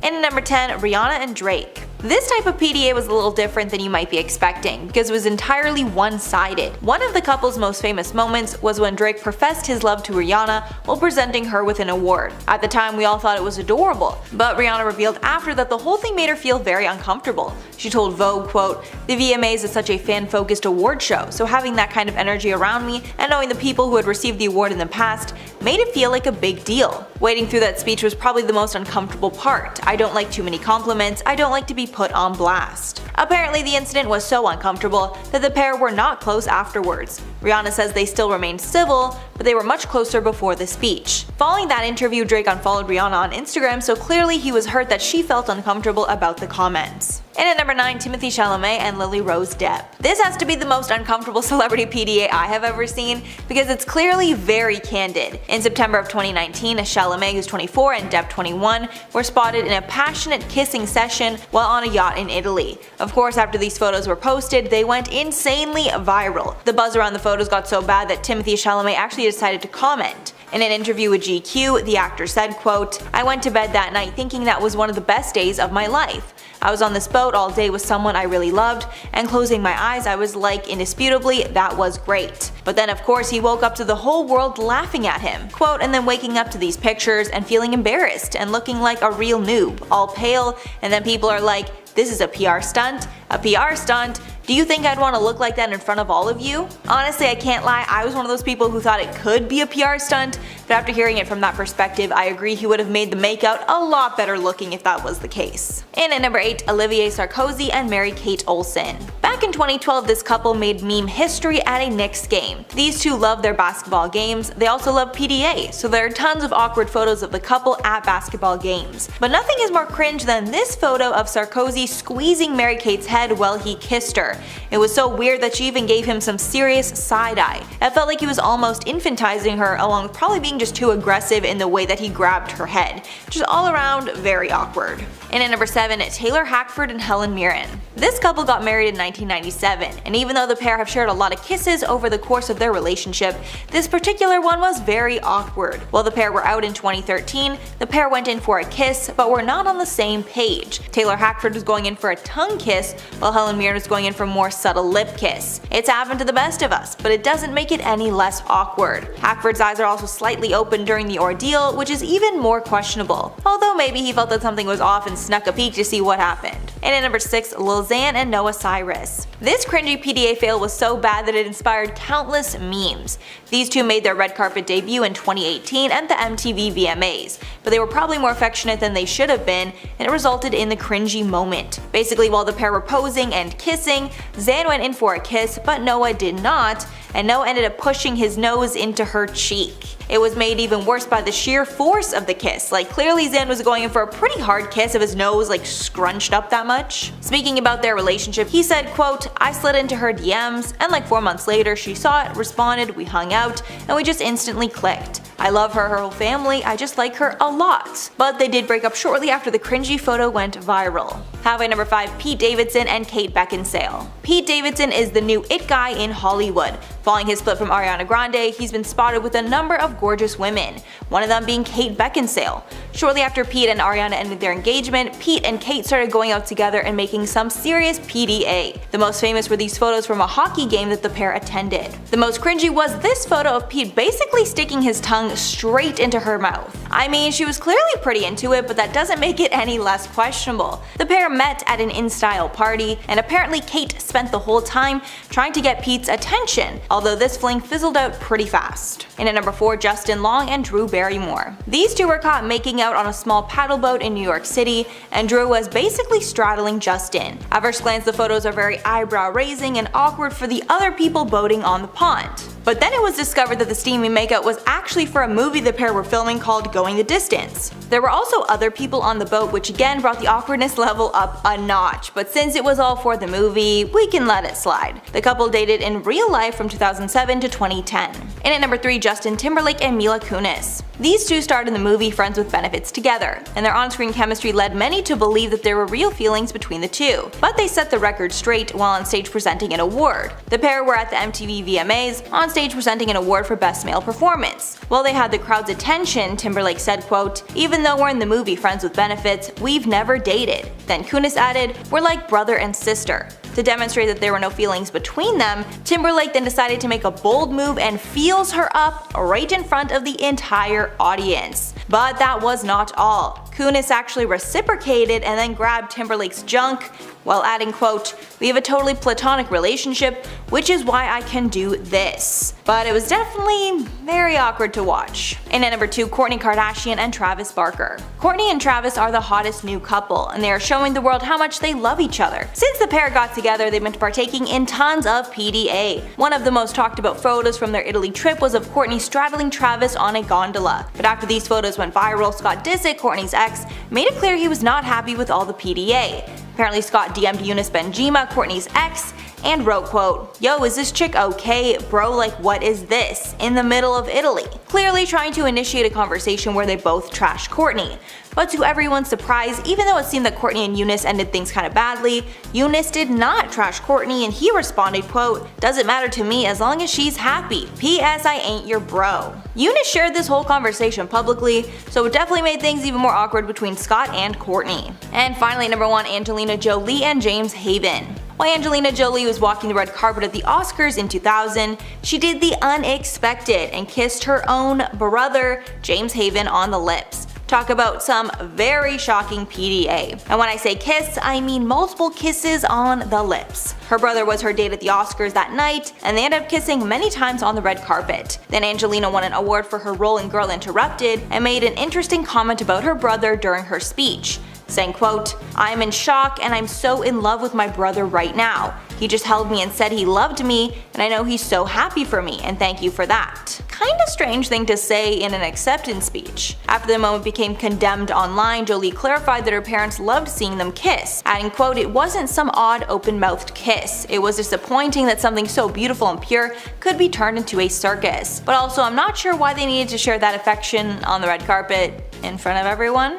And at number 10, Rihanna and Drake. This type of PDA was a little different than you might be expecting, because it was entirely one-sided. One of the couple's most famous moments was when Drake professed his love to Rihanna while presenting her with an award. At the time, we all thought it was adorable, but Rihanna revealed after that the whole thing made her feel very uncomfortable. She told Vogue, quote, "The VMAs is such a fan-focused award show, so having that kind of energy around me and knowing the people who had received the award in the past made it feel like a big deal. Waiting through that speech was probably the most uncomfortable part. I don't like too many compliments, I don't like to be put on blast." Apparently the incident was so uncomfortable that the pair were not close afterwards. Rihanna says they still remained civil, but they were much closer before the speech. Following that interview, Drake unfollowed Rihanna on Instagram, so clearly he was hurt that she felt uncomfortable about the comments. And at number 9, Timothée Chalamet and Lily Rose Depp. This has to be the most uncomfortable celebrity PDA I have ever seen, because it's clearly very candid. In September of 2019, Chalamet, who's 24, and Depp, 21, were spotted in a passionate kissing session while on a yacht in Italy. Of course, after these photos were posted, they went insanely viral. The buzz around the photos got so bad that Timothée Chalamet actually decided to comment. In an interview with GQ, the actor said, quote, "I went to bed that night thinking that was one of the best days of my life. I was on this boat all day with someone I really loved, and closing my eyes I was like, indisputably, that was great. But then of course he woke up to the whole world laughing at him. Quote, and then waking up to these pictures and feeling embarrassed and looking like a real noob, all pale, and then people are like, this is a PR stunt? A PR stunt? Do you think I'd want to look like that in front of all of you?" Honestly, I can't lie, I was one of those people who thought it could be a PR stunt, but after hearing it from that perspective, I agree he would have made the makeout a lot better looking if that was the case. And at number 8, Olivier Sarkozy and Mary-Kate Olsen. Back in 2012, this couple made meme history at a Knicks game. These two love their basketball games, they also love PDA, so there are tons of awkward photos of the couple at basketball games. But nothing is more cringe than this photo of Sarkozy squeezing Mary-Kate's head while he kissed her. It was so weird that she even gave him some serious side-eye. It felt like he was almost infantizing her, along with probably being just too aggressive in the way that he grabbed her head. Just all around very awkward. And at number 7, Taylor Hackford and Helen Mirren. This couple got married in 1997, and even though the pair have shared a lot of kisses over the course of their relationship, this particular one was very awkward. While the pair were out in 2013, the pair went in for a kiss, but were not on the same page. Taylor Hackford was going in for a tongue kiss, while Helen Mirren was going in for a more subtle lip kiss. It's happened to the best of us, but it doesn't make it any less awkward. Hackford's eyes are also slightly open during the ordeal, which is even more questionable. Although maybe he felt that something was off and snuck a peek to see what happened. And at number 6, Lil Zayn and Noah Cyrus. This cringy PDA fail was so bad that it inspired countless memes. These two made their red carpet debut in 2018 at the MTV VMAs, but they were probably more affectionate than they should have been, and it resulted in the cringy moment. Basically, while the pair were posing and kissing, Zayn went in for a kiss, but Noah did not, and Noah ended up pushing his nose into her cheek. It was made even worse by the sheer force of the kiss. Like, clearly Zayn was going in for a pretty hard kiss if his nose scrunched up that much. Speaking about their relationship, he said, quote, "I slid into her DMs, and 4 months later she saw it, responded, we hung out, and we just instantly clicked. I love her whole family, I just like her a lot." But they did break up shortly after the cringy photo went viral. Halfway number 5, Pete Davidson and Kate Beckinsale. Pete Davidson is the new it guy in Hollywood. Following his split from Ariana Grande, he's been spotted with a number of gorgeous women, one of them being Kate Beckinsale. Shortly after Pete and Ariana ended their engagement, Pete and Kate started going out together and making some serious PDA. The most famous were these photos from a hockey game that the pair attended. The most cringy was this photo of Pete basically sticking his tongue straight into her mouth. I mean, she was clearly pretty into it, but that doesn't make it any less questionable. The pair met at an in-style party, and apparently Kate spent the whole time trying to get Pete's attention, although this fling fizzled out pretty fast. In at number 4, Justin Long and Drew Barrymore. These two were caught making out on a small paddle boat in New York City, and Drew was basically straddling Justin. At first glance, the photos are very eyebrow-raising and awkward for the other people boating on the pond. But then it was discovered that the steamy makeout was actually for a movie the pair were filming called Going the Distance. There were also other people on the boat, which again brought the awkwardness level up a notch, but since it was all for the movie, we can let it slide. The couple dated in real life from 2007 to 2010. In at number 3, Justin Timberlake and Mila Kunis. These two starred in the movie Friends with Benefits together, and their on-screen chemistry led many to believe that there were real feelings between the two, but they set the record straight while on stage presenting an award. The pair were at the MTV VMAs, on stage presenting an award for Best Male Performance. While they had the crowd's attention, Timberlake said, quote, "Even though we're in the movie Friends with Benefits, we've never dated." Then Kunis added, "We're like brother and sister." To demonstrate that there were no feelings between them, Timberlake then decided to make a bold move and feels her up right in front of the entire audience. But that was not all. Kunis actually reciprocated and then grabbed Timberlake's junk while adding, quote, "We have a totally platonic relationship, which is why I can do this." But it was definitely very awkward to watch. And at number 2, Kourtney Kardashian and Travis Barker. Kourtney and Travis are the hottest new couple, and they are showing the world how much they love each other. Since the pair got together, they've been partaking in tons of PDA. One of the most talked about photos from their Italy trip was of Kourtney straddling Travis on a gondola. But after these photos went viral, Scott Disick, Kourtney's ex, made it clear he was not happy with all the PDA. Apparently Scott DM'd Eunice Benjima, Kourtney's ex, and wrote, quote, "Yo, is this chick okay? Bro, what is this? In the middle of Italy." Clearly trying to initiate a conversation where they both trash Kourtney. But to everyone's surprise, even though it seemed that Kourtney and Eunice ended things kinda badly, Eunice did not trash Kourtney, and he responded, quote, "Doesn't matter to me as long as she's happy. P.S. I ain't your bro." Eunice shared this whole conversation publicly, so it definitely made things even more awkward between Scott and Kourtney. And finally, number 1, Angelina Jolie and James Haven. While Angelina Jolie was walking the red carpet at the Oscars in 2000, she did the unexpected and kissed her own brother, James Haven, on the lips. Talk about some very shocking PDA. And when I say kiss, I mean multiple kisses on the lips. Her brother was her date at the Oscars that night, and they ended up kissing many times on the red carpet. Then Angelina won an award for her role in Girl Interrupted and made an interesting comment about her brother during her speech, saying, quote, "I'm in shock and I'm so in love with my brother right now. He just held me and said he loved me, and I know he's so happy for me, and thank you for that." Kinda strange thing to say in an acceptance speech. After the moment became condemned online, Jolie clarified that her parents loved seeing them kiss, adding, quote, "It wasn't some odd open-mouthed kiss. It was disappointing that something so beautiful and pure could be turned into a circus. But also I'm not sure why they needed to share that affection on the red carpet in front of everyone.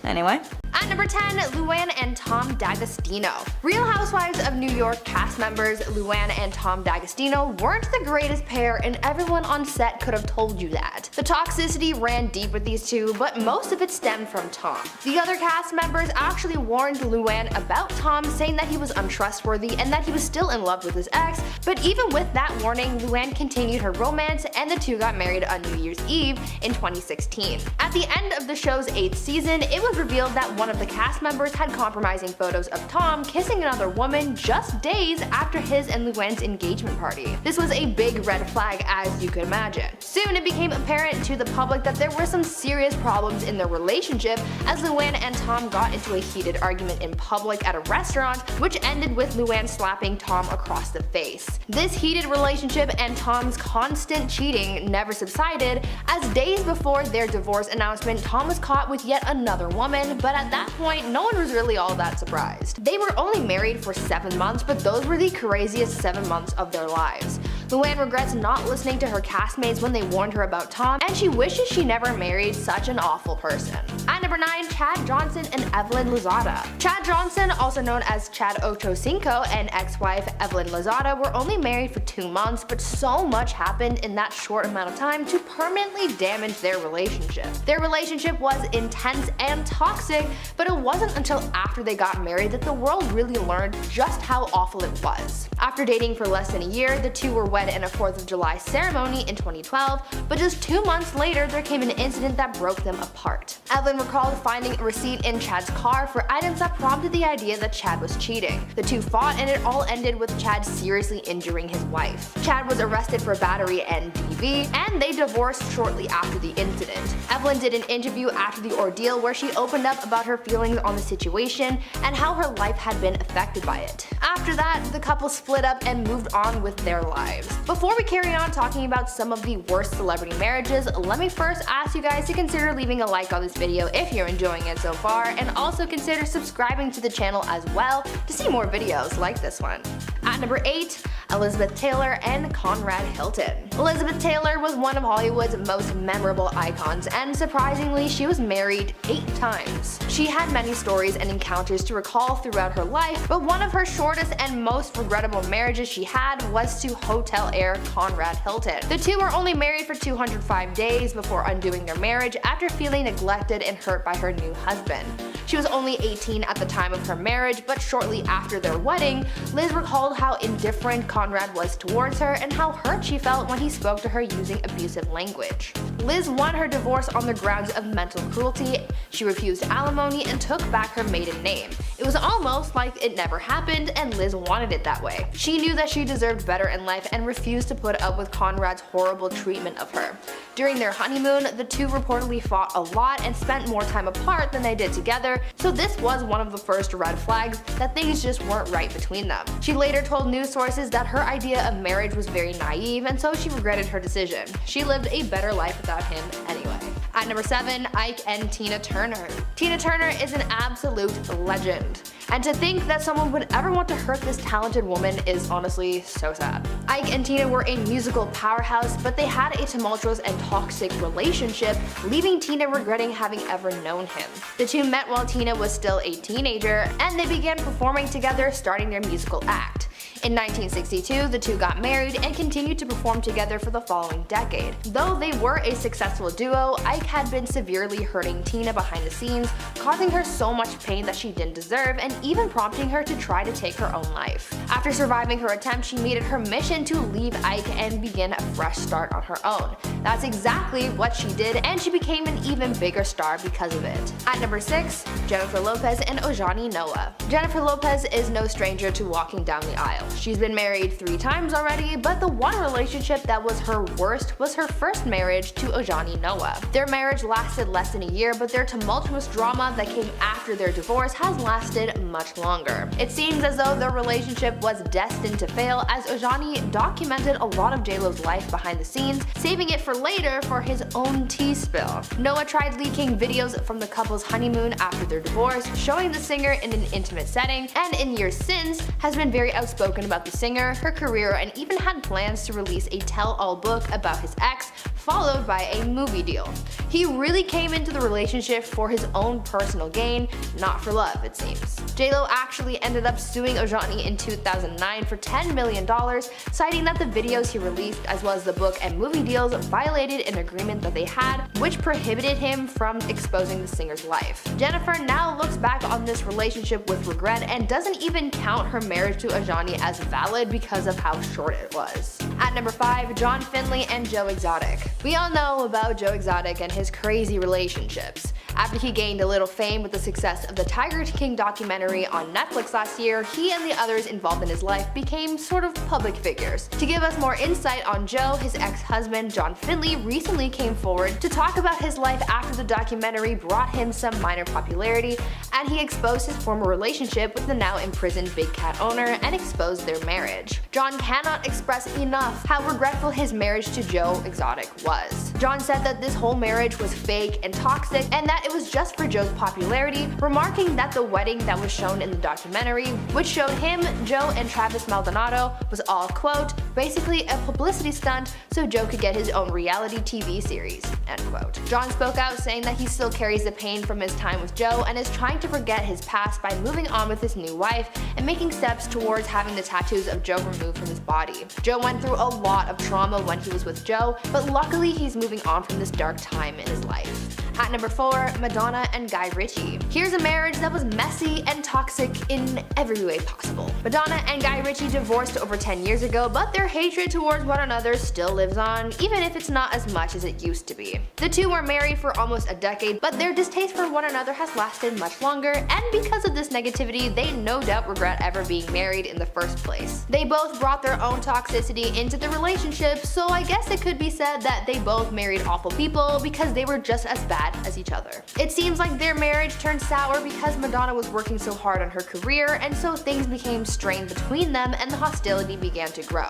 Anyway.
At number 10, Luann and Tom D'Agostino. Real Housewives of New York cast members Luann and Tom D'Agostino weren't the greatest pair, and everyone on set could have told you that. The toxicity ran deep with these two, but most of it stemmed from Tom. The other cast members actually warned Luann about Tom, saying that he was untrustworthy and that he was still in love with his ex, but even with that warning, Luann continued her romance and the two got married on New Year's Eve in 2016. At the end of the show's 8th season, it was revealed that one of the cast members had compromising photos of Tom kissing another woman just days after his and Luann's engagement party. This was a big red flag, as you can imagine. Soon it became apparent to the public that there were some serious problems in their relationship, as Luann and Tom got into a heated argument in public at a restaurant, which ended with Luann slapping Tom across the face. This heated relationship and Tom's constant cheating never subsided, as days before their divorce announcement, Tom was caught with yet another woman, but at that point, no one was really all that surprised. They were only married for 7 months, but those were the craziest 7 months of their lives. Luann regrets not listening to her castmates when they warned her about Tom, and she wishes she never married such an awful person. At number 9, Chad Johnson and Evelyn Lozada. Chad Johnson, also known as Chad Ochocinco, and ex-wife Evelyn Lozada were only married for 2 months, but so much happened in that short amount of time to permanently damage their relationship. Their relationship was intense and toxic, but it wasn't until after they got married that the world really learned just how awful it was. After dating for less than a year, the two were wed in a 4th of July ceremony in 2012, but just 2 months later there came an incident that broke them apart. Evelyn recalled finding a receipt in Chad's car for items that prompted the idea that Chad was cheating. The two fought and it all ended with Chad seriously injuring his wife. Chad was arrested for battery and DV, and they divorced shortly after the incident. Evelyn did an interview after the ordeal where she opened up about her feelings on the situation and how her life had been affected by it. After that, the couple split up and moved on with their lives. Before we carry on talking about some of the worst celebrity marriages, let me first ask you guys to consider leaving a like on this video if you're enjoying it so far, and also consider subscribing to the channel as well to see more videos like this one. At number 8, Elizabeth Taylor and Conrad Hilton. Elizabeth Taylor was one of Hollywood's most memorable icons, and surprisingly, she was married 8 times. She had many stories and encounters to recall throughout her life, but one of her shortest and most regrettable marriages she had was to hotel heir Conrad Hilton. The two were only married for 205 days before undoing their marriage after feeling neglected and hurt by her new husband. She was only 18 at the time of her marriage, but shortly after their wedding, Liz recalled how indifferent Conrad was towards her and how hurt she felt when he spoke to her using abusive language. Liz won her divorce on the grounds of mental cruelty. She refused alimony and took back her maiden name. It was almost like it never happened, and Liz wanted it that way. She knew that she deserved better in life and refused to put up with Conrad's horrible treatment of her. During their honeymoon, the two reportedly fought a lot and spent more time apart than they did together, so this was one of the first red flags that things just weren't right between them. She later told news sources that her idea of marriage was very naive, and so she regretted her decision. She lived a better life without him anyway. At number 7, Ike and Tina Turner. Tina Turner is an absolute legend, and to think that someone would ever want to hurt this talented woman is honestly so sad. Ike and Tina were a musical powerhouse, but they had a tumultuous and toxic relationship, leaving Tina regretting having ever known him. The two met while Tina was still a teenager, and they began performing together, starting their musical act. In 1962, the two got married and continued to perform together for the following decade. Though they were a successful duo, Ike had been severely hurting Tina behind the scenes, causing her so much pain that she didn't deserve and even prompting her to try to take her own life. After surviving her attempt, she made it her mission to leave Ike and begin a fresh start on her own. That's exactly what she did, and she became an even bigger star because of it. At number 6, Jennifer Lopez and Ojani Noah. Jennifer Lopez is no stranger to walking down the aisle. She's been married 3 times already, but the one relationship that was her worst was her first marriage to Ojani Noah. Their marriage lasted less than a year, but their tumultuous drama that came after their divorce has lasted much longer. It seems as though their relationship was destined to fail, as Ojani documented a lot of JLo's life behind the scenes, saving it for later for his own tea spill. Noah tried leaking videos from the couple's honeymoon after their divorce, showing the singer in an intimate setting, and in years since has been very outspoken about the singer, her career, and even had plans to release a tell-all book about his ex, followed by a movie deal. He really came into the relationship for his own personal gain, not for love, it seems. JLo actually ended up suing Ojani in 2009 for $10 million, citing that the videos he released as well as the book and movie deals violated an agreement that they had, which prohibited him from exposing the singer's life. Jennifer now looks back on this relationship with regret and doesn't even count her marriage to Ojani as valid because of how short it was. At number 5, John Finlay and Joe Exotic. We all know about Joe Exotic and his crazy relationships. After he gained a little fame with the success of the Tiger King documentary on Netflix last year, he and the others involved in his life became sort of public figures. To give us more insight on Joe, his ex-husband John Finlay recently came forward to talk about his life after the documentary brought him some minor popularity, and he exposed his former relationship with the now imprisoned Big Cat owner and exposed their marriage. John cannot express enough how regretful his marriage to Joe Exotic was. John said that this whole marriage was fake and toxic, and that it was just for Joe's popularity, remarking that the wedding that was shown in the documentary, which showed him, Joe, and Travis Maldonado, was all, quote, basically a publicity stunt so Joe could get his own reality TV series, end quote. John spoke out saying that he still carries the pain from his time with Joe and is trying to forget his past by moving on with his new wife and making steps towards having the tattoos of Joe removed from his body. Joe went through a lot of trauma when he was with Joe, but luckily he's moving on from this dark time in his life. At number 4, Madonna and Guy Ritchie. Here's a marriage that was messy and toxic in every way possible. Madonna and Guy Ritchie divorced over 10 years ago, but their hatred towards one another still lives on, even if it's not as much as it used to be. The two were married for almost a decade, but their distaste for one another has lasted much longer, and because of this negativity, they no doubt regret ever being married in the first place. They both brought their own toxicity into the relationship, so I guess it could be said that they both married awful people because they were just as bad as each other. It seems like their marriage turned sour because Madonna was working so hard on her career, and so things became strained between them and the hostility began to grow.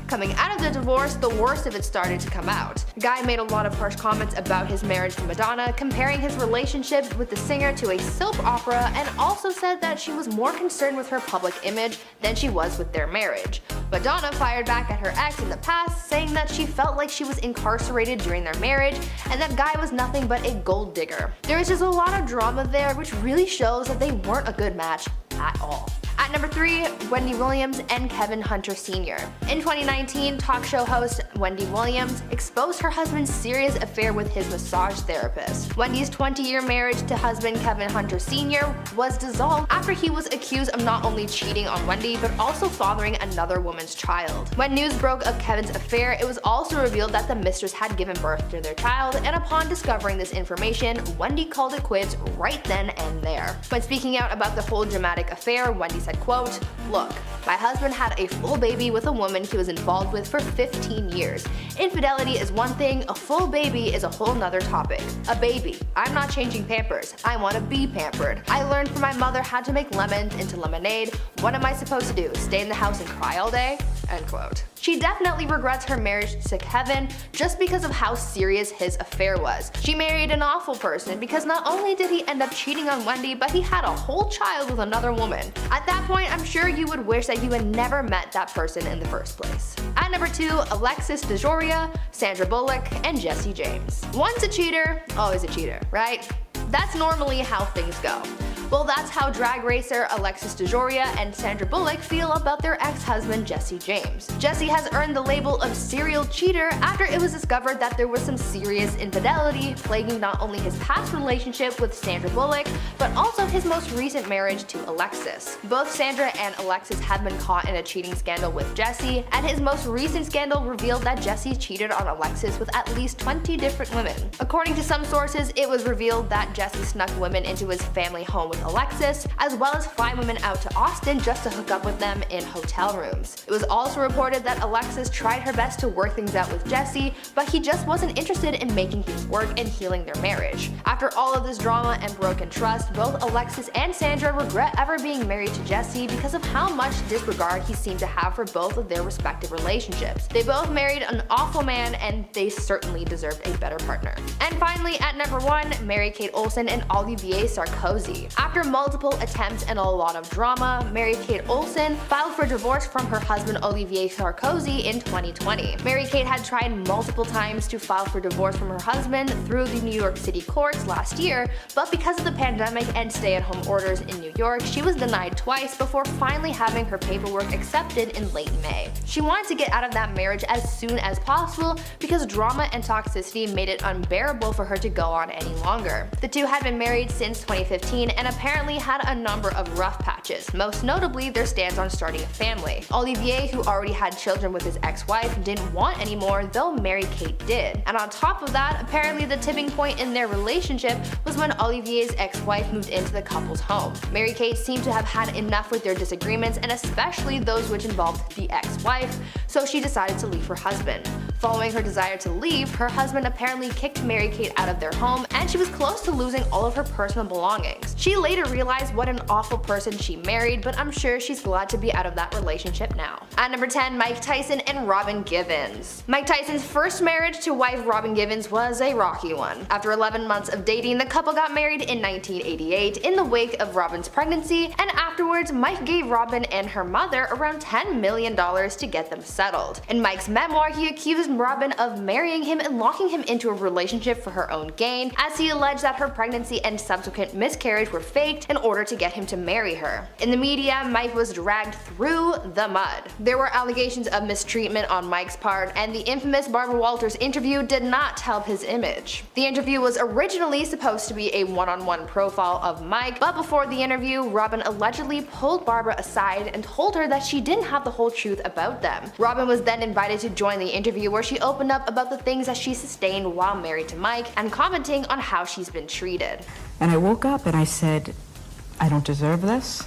Coming out of the divorce, the worst of it started to come out. Guy made a lot of harsh comments about his marriage to Madonna, comparing his relationship with the singer to a soap opera, and also said that she was more concerned with her public image than she was with their marriage. Madonna fired back at her ex in the past, saying that she felt like she was incarcerated during their marriage and that Guy was nothing but a gold digger. There is just a lot of drama there, which really shows that they weren't a good match at all. At number 3, Wendy Williams and Kevin Hunter Sr. In 2019, talk show host Wendy Williams exposed her husband's serious affair with his massage therapist. Wendy's 20-year marriage to husband Kevin Hunter Sr. was dissolved after he was accused of not only cheating on Wendy, but also fathering another woman's child. When news broke of Kevin's affair, it was also revealed that the mistress had given birth to their child, and upon discovering this information, Wendy called it quits right then and there. When speaking out about the whole dramatic affair, Wendy said, quote, "Look, my husband had a full baby with a woman he was involved with for 15 years. Infidelity is one thing, a full baby is a whole nother topic. A baby. I'm not changing Pampers. I want to be pampered. I learned from my mother how to make lemons into lemonade. What am I supposed to do? Stay in the house and cry all day?" End quote. She definitely regrets her marriage to Kevin just because of how serious his affair was. She married an awful person because not only did he end up cheating on Wendy, but he had a whole child with another woman. At that point, I'm sure you would wish that you had never met that person in the first place. At number 2, Alexis DeJoria, Sandra Bullock, and Jesse James. Once a cheater, always a cheater, right? That's normally how things go. Well, that's how drag racer Alexis DeJoria and Sandra Bullock feel about their ex-husband Jesse James. Jesse has earned the label of serial cheater after it was discovered that there was some serious infidelity plaguing not only his past relationship with Sandra Bullock, but also his most recent marriage to Alexis. Both Sandra and Alexis have been caught in a cheating scandal with Jesse, and his most recent scandal revealed that Jesse cheated on Alexis with at least 20 different women. According to some sources, it was revealed that Jesse snuck women into his family home with Alexis, as well as fly women out to Austin just to hook up with them in hotel rooms. It was also reported that Alexis tried her best to work things out with Jesse, but he just wasn't interested in making things work and healing their marriage. After all of this drama and broken trust, both Alexis and Sandra regret ever being married to Jesse because of how much disregard he seemed to have for both of their respective relationships. They both married an awful man, and they certainly deserved a better partner. And finally, at number 1, Mary-Kate Olsen and Olivier Sarkozy. After multiple attempts and a lot of drama, Mary-Kate Olsen filed for divorce from her husband Olivier Sarkozy in 2020. Mary-Kate had tried multiple times to file for divorce from her husband through the New York City courts last year, but because of the pandemic and stay-at-home orders in New York, she was denied twice before finally having her paperwork accepted in late May. She wanted to get out of that marriage as soon as possible because drama and toxicity made it unbearable for her to go on any longer. The two had been married since 2015, and apparently had a number of rough patches, most notably their stance on starting a family. Olivier, who already had children with his ex-wife, didn't want any more, though Mary-Kate did. And on top of that, apparently the tipping point in their relationship was when Olivier's ex-wife moved into the couple's home. Mary-Kate seemed to have had enough with their disagreements, and especially those which involved the ex-wife, so she decided to leave her husband. Following her desire to leave, her husband apparently kicked Mary-Kate out of their home, and she was close to losing all of her personal belongings. She later realized what an awful person she married, but I'm sure she's glad to be out of that relationship now. At number 10, Mike Tyson and Robin Givens. Mike Tyson's first marriage to wife Robin Givens was a rocky one. After 11 months of dating, the couple got married in 1988 in the wake of Robin's pregnancy, and afterwards Mike gave Robin and her mother around $10 million to get them settled. In Mike's memoir, he accused Robin of marrying him and locking him into a relationship for her own gain, as he alleged that her pregnancy and subsequent miscarriage were faked in order to get him to marry her. In the media, Mike was dragged through the mud. There were allegations of mistreatment on Mike's part, and the infamous Barbara Walters interview did not help his image. The interview was originally supposed to be a one-on-one profile of Mike, but before the interview, Robin allegedly pulled Barbara aside and told her that she didn't have the whole truth about them. Robin was then invited to join the interview, where she opened up about the things that she sustained while married to Mike and commenting on how she's been treated.
And I woke up and I said, I don't deserve this.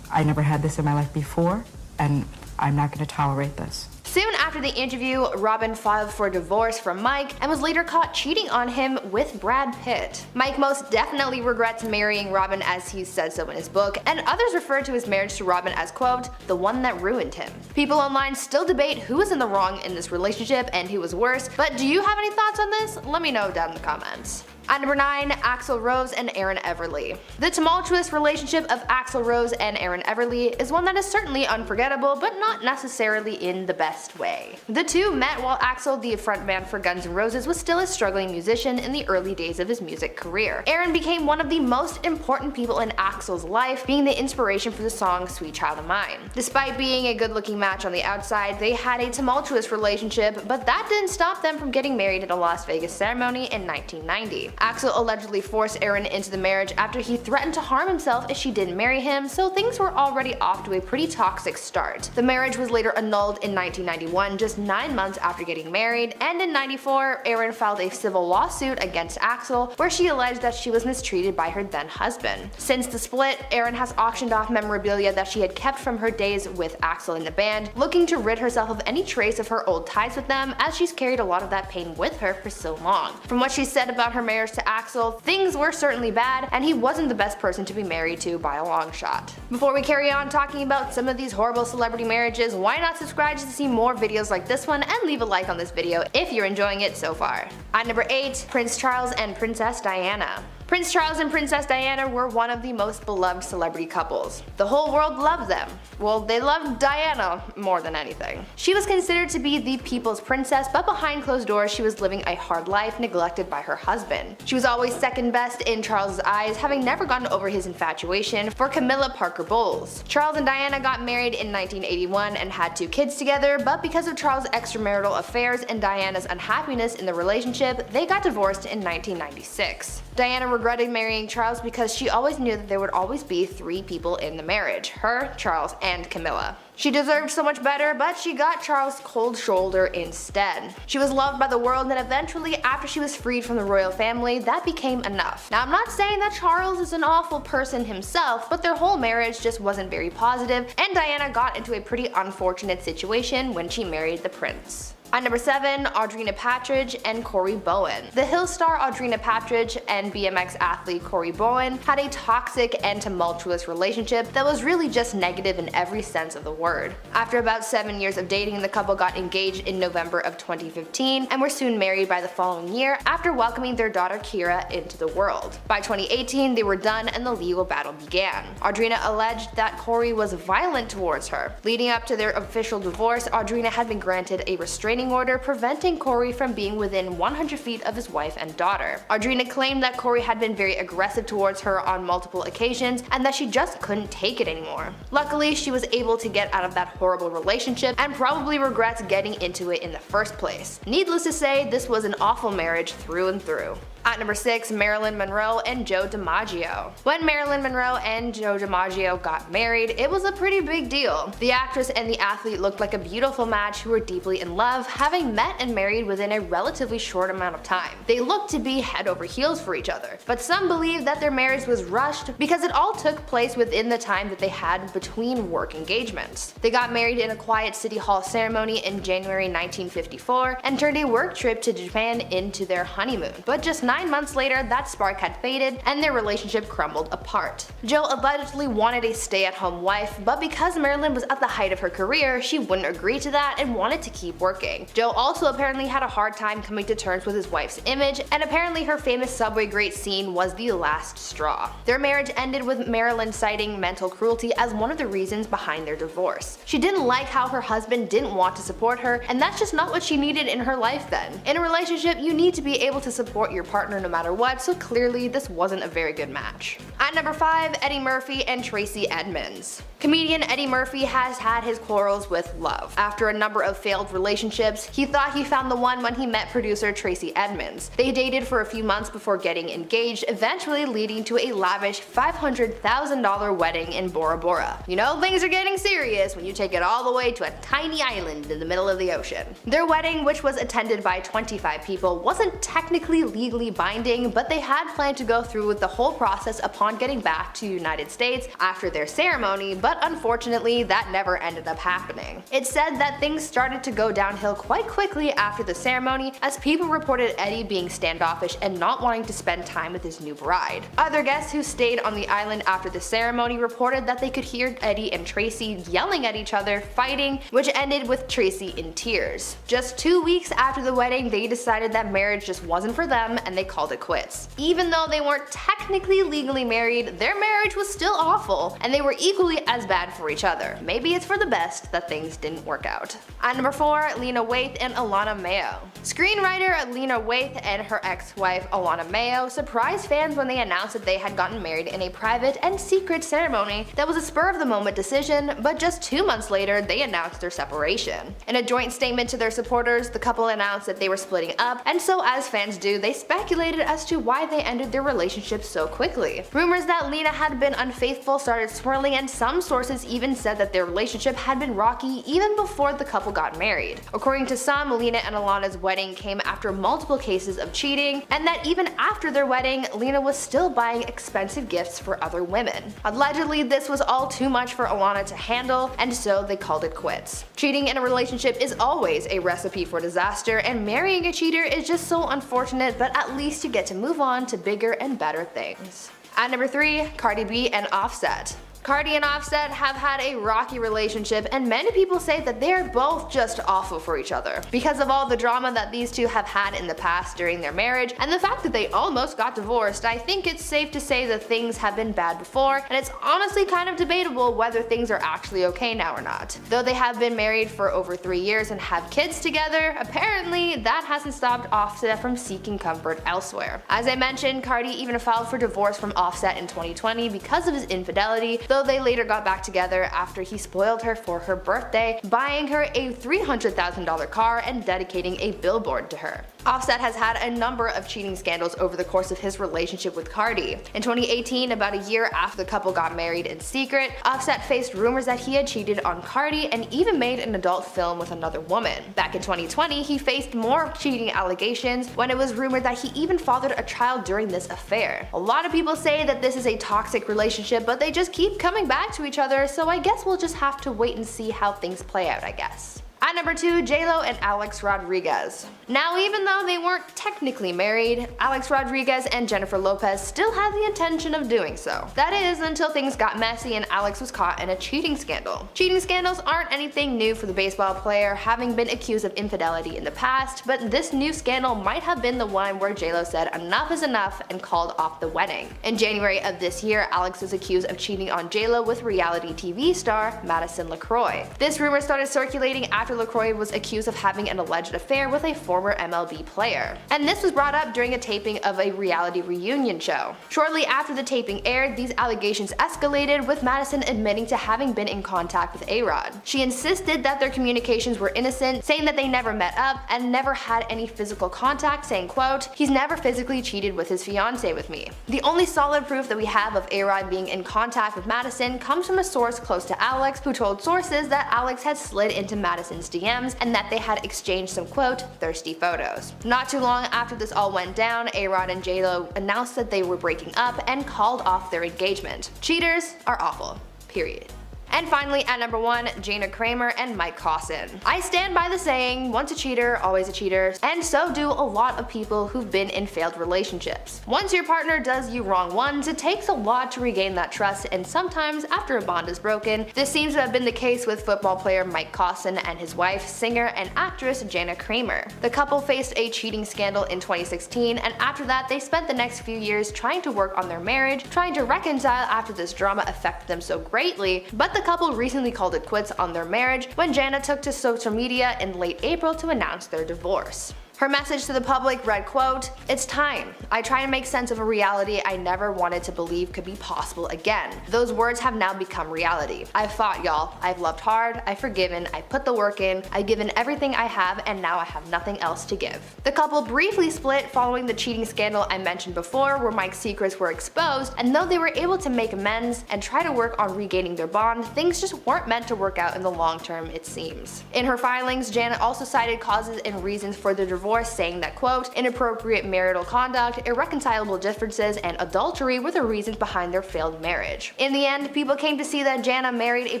I never had this in my life before, and I'm not going to tolerate this.
Soon after the interview, Robin filed for divorce from Mike and was later caught cheating on him with Brad Pitt. Mike most definitely regrets marrying Robin, as he said so in his book, and others refer to his marriage to Robin as, quote, the one that ruined him. People online still debate who was in the wrong in this relationship and who was worse, but do you have any thoughts on this? Let me know down in the comments. At number 9, Axl Rose and Erin Everly. The tumultuous relationship of Axl Rose and Erin Everly is one that is certainly unforgettable, but not necessarily in the best way. The two met while Axl, the frontman for Guns N' Roses, was still a struggling musician in the early days of his music career. Erin became one of the most important people in Axl's life, being the inspiration for the song Sweet Child of Mine. Despite being a good-looking match on the outside, they had a tumultuous relationship, but that didn't stop them from getting married at a Las Vegas ceremony in 1990. Axl allegedly forced Erin into the marriage after he threatened to harm himself if she didn't marry him, so things were already off to a pretty toxic start. The marriage was later annulled in 1991, just 9 months after getting married, and in 94, Erin filed a civil lawsuit against Axl, where she alleged that she was mistreated by her then husband. Since the split, Erin has auctioned off memorabilia that she had kept from her days with Axl in the band, looking to rid herself of any trace of her old ties with them, as she's carried a lot of that pain with her for so long. From what she said about her marriage to Axl, things were certainly bad, and he wasn't the best person to be married to by a long shot. Before we carry on talking about some of these horrible celebrity marriages, why not subscribe to see more videos like this one, and leave a like on this video if you're enjoying it so far. At number 8, Prince Charles and Princess Diana. Prince Charles and Princess Diana were one of the most beloved celebrity couples. The whole world loved them. Well, they loved Diana more than anything. She was considered to be the people's princess, but behind closed doors she was living a hard life, neglected by her husband. She was always second best in Charles' eyes, having never gotten over his infatuation for Camilla Parker Bowles. Charles and Diana got married in 1981 and had 2 kids together, but because of Charles' extramarital affairs and Diana's unhappiness in the relationship, they got divorced in 1996. Diana regretted marrying Charles because she always knew that there would always be 3 people in the marriage: her, Charles, and Camilla. She deserved so much better, but she got Charles' cold shoulder instead. She was loved by the world, and eventually, after she was freed from the royal family, that became enough. Now, I'm not saying that Charles is an awful person himself, but their whole marriage just wasn't very positive, and Diana got into a pretty unfortunate situation when she married the prince. At number 7, Audrina Patridge and Corey Bowen. The Hill star Audrina Patridge and BMX athlete Corey Bowen had a toxic and tumultuous relationship that was really just negative in every sense of the word. After about 7 years of dating, the couple got engaged in November of 2015 and were soon married by the following year after welcoming their daughter Kira into the world. By 2018, they were done and the legal battle began. Audrina alleged that Corey was violent towards her. Leading up to their official divorce, Audrina had been granted a restraining order preventing Corey from being within 100 feet of his wife and daughter. Audrina claimed that Corey had been very aggressive towards her on multiple occasions and that she just couldn't take it anymore. Luckily, she was able to get out of that horrible relationship and probably regrets getting into it in the first place. Needless to say, this was an awful marriage through and through. At number 6, Marilyn Monroe and Joe DiMaggio. When Marilyn Monroe and Joe DiMaggio got married, it was a pretty big deal. The actress and the athlete looked like a beautiful match who were deeply in love, having met and married within a relatively short amount of time. They looked to be head over heels for each other, but some believe that their marriage was rushed because it all took place within the time that they had between work engagements. They got married in a quiet City Hall ceremony in January 1954 and turned a work trip to Japan into their honeymoon, but just 9 months later, that spark had faded and their relationship crumbled apart. Joe allegedly wanted a stay-at-home wife, but because Marilyn was at the height of her career, she wouldn't agree to that and wanted to keep working. Joe also apparently had a hard time coming to terms with his wife's image, and apparently her famous subway grate scene was the last straw. Their marriage ended with Marilyn citing mental cruelty as one of the reasons behind their divorce. She didn't like how her husband didn't want to support her, and that's just not what she needed in her life then. In a relationship, you need to be able to support your partner no matter what, so clearly this wasn't a very good match. At number 5, Eddie Murphy and Tracy Edmonds. Comedian Eddie Murphy has had his quarrels with love. After a number of failed relationships, he thought he found the one when he met producer Tracy Edmonds. They dated for a few months before getting engaged, eventually leading to a lavish $500,000 wedding in Bora Bora. You know, things are getting serious when you take it all the way to a tiny island in the middle of the ocean. Their wedding, which was attended by 25 people, wasn't technically legally binding, but they had planned to go through with the whole process upon getting back to the United States after their ceremony, but unfortunately that never ended up happening. It's said that things started to go downhill quite quickly after the ceremony, as people reported Eddie being standoffish and not wanting to spend time with his new bride. Other guests who stayed on the island after the ceremony reported that they could hear Eddie and Tracy yelling at each other, fighting, which ended with Tracy in tears. Just 2 weeks after the wedding, they decided that marriage just wasn't for them and they called it quits. Even though they weren't technically legally married, their marriage was still awful, and they were equally as bad for each other. Maybe it's for the best that things didn't work out. At number 4, Lena Waithe and Alana Mayo. Screenwriter Lena Waithe and her ex-wife Alana Mayo surprised fans when they announced that they had gotten married in a private and secret ceremony that was a spur-of-the-moment decision, but just 2 months later they announced their separation. In a joint statement to their supporters, the couple announced that they were splitting up, and so as fans do, they speculated as to why they ended their relationship so quickly. Rumors that Lena had been unfaithful started swirling, and some sources even said that their relationship had been rocky even before the couple got married. According to some, Lena and Alana's wedding came after multiple cases of cheating, and that even after their wedding, Lena was still buying expensive gifts for other women. Allegedly, this was all too much for Alana to handle, and so they called it quits. Cheating in a relationship is always a recipe for disaster, and marrying a cheater is just so unfortunate, but at least you get to move on to bigger and better things. At number 3, Cardi B and Offset. Cardi and Offset have had a rocky relationship, and many people say that they are both just awful for each other. Because of all the drama that these two have had in the past during their marriage, and the fact that they almost got divorced, I think it's safe to say that things have been bad before, and it's honestly kind of debatable whether things are actually okay now or not. Though they have been married for over 3 years and have kids together, apparently that hasn't stopped Offset from seeking comfort elsewhere. As I mentioned, Cardi even filed for divorce from Offset in 2020 because of his infidelity, though they later got back together after he spoiled her for her birthday, buying her a $300,000 car and dedicating a billboard to her. Offset has had a number of cheating scandals over the course of his relationship with Cardi. In 2018, about a year after the couple got married in secret, Offset faced rumors that he had cheated on Cardi and even made an adult film with another woman. Back in 2020, he faced more cheating allegations when it was rumored that he even fathered a child during this affair. A lot of people say that this is a toxic relationship, but they just keep coming back to each other, so I guess we'll just have to wait and see how things play out, I guess. At number 2, J-Lo and Alex Rodriguez. Now, even though they weren't technically married, Alex Rodriguez and Jennifer Lopez still had the intention of doing so. That is, until things got messy and Alex was caught in a cheating scandal. Cheating scandals aren't anything new for the baseball player, having been accused of infidelity in the past, but this new scandal might have been the one where J-Lo said enough is enough and called off the wedding. In January of this year, Alex was accused of cheating on J-Lo with reality TV star Madison LaCroix. This rumor started circulating after after LaCroix was accused of having an alleged affair with a former MLB player. And this was brought up during a taping of a reality reunion show. Shortly after the taping aired, these allegations escalated, with Madison admitting to having been in contact with A-Rod. She insisted that their communications were innocent, saying that they never met up and never had any physical contact, saying, quote, "He's never physically cheated with his fiancée with me." The only solid proof that we have of A-Rod being in contact with Madison comes from a source close to Alex, who told sources that Alex had slid into Madison's DMs and that they had exchanged some, quote, "thirsty photos." Not too long after this all went down, A-Rod and J-Lo announced that they were breaking up and called off their engagement. Cheaters are awful. Period. And finally, at number 1, Jana Kramer and Mike Cosson. I stand by the saying, once a cheater, always a cheater, and so do a lot of people who've been in failed relationships. Once your partner does you wrong once, it takes a lot to regain that trust, and sometimes after a bond is broken. This seems to have been the case with football player Mike Cosson and his wife, singer and actress Jana Kramer. The couple faced a cheating scandal in 2016, and after that they spent the next few years trying to work on their marriage, trying to reconcile after this drama affected them so greatly, but the couple recently called it quits on their marriage when Jana took to social media in late April to announce their divorce. Her message to the public read, quote, "It's time. I try to make sense of a reality I never wanted to believe could be possible again. Those words have now become reality. I've fought, y'all. I've loved hard. I've forgiven. I've put the work in. I've given everything I have, and now I have nothing else to give." The couple briefly split following the cheating scandal I mentioned before, where Mike's secrets were exposed, and though they were able to make amends and try to work on regaining their bond, things just weren't meant to work out in the long term, it seems. In her filings, Janet also cited causes and reasons for their divorce, saying that, quote, "Inappropriate marital conduct, irreconcilable differences, and adultery were the reasons behind their failed marriage." In the end, people came to see that Jana married a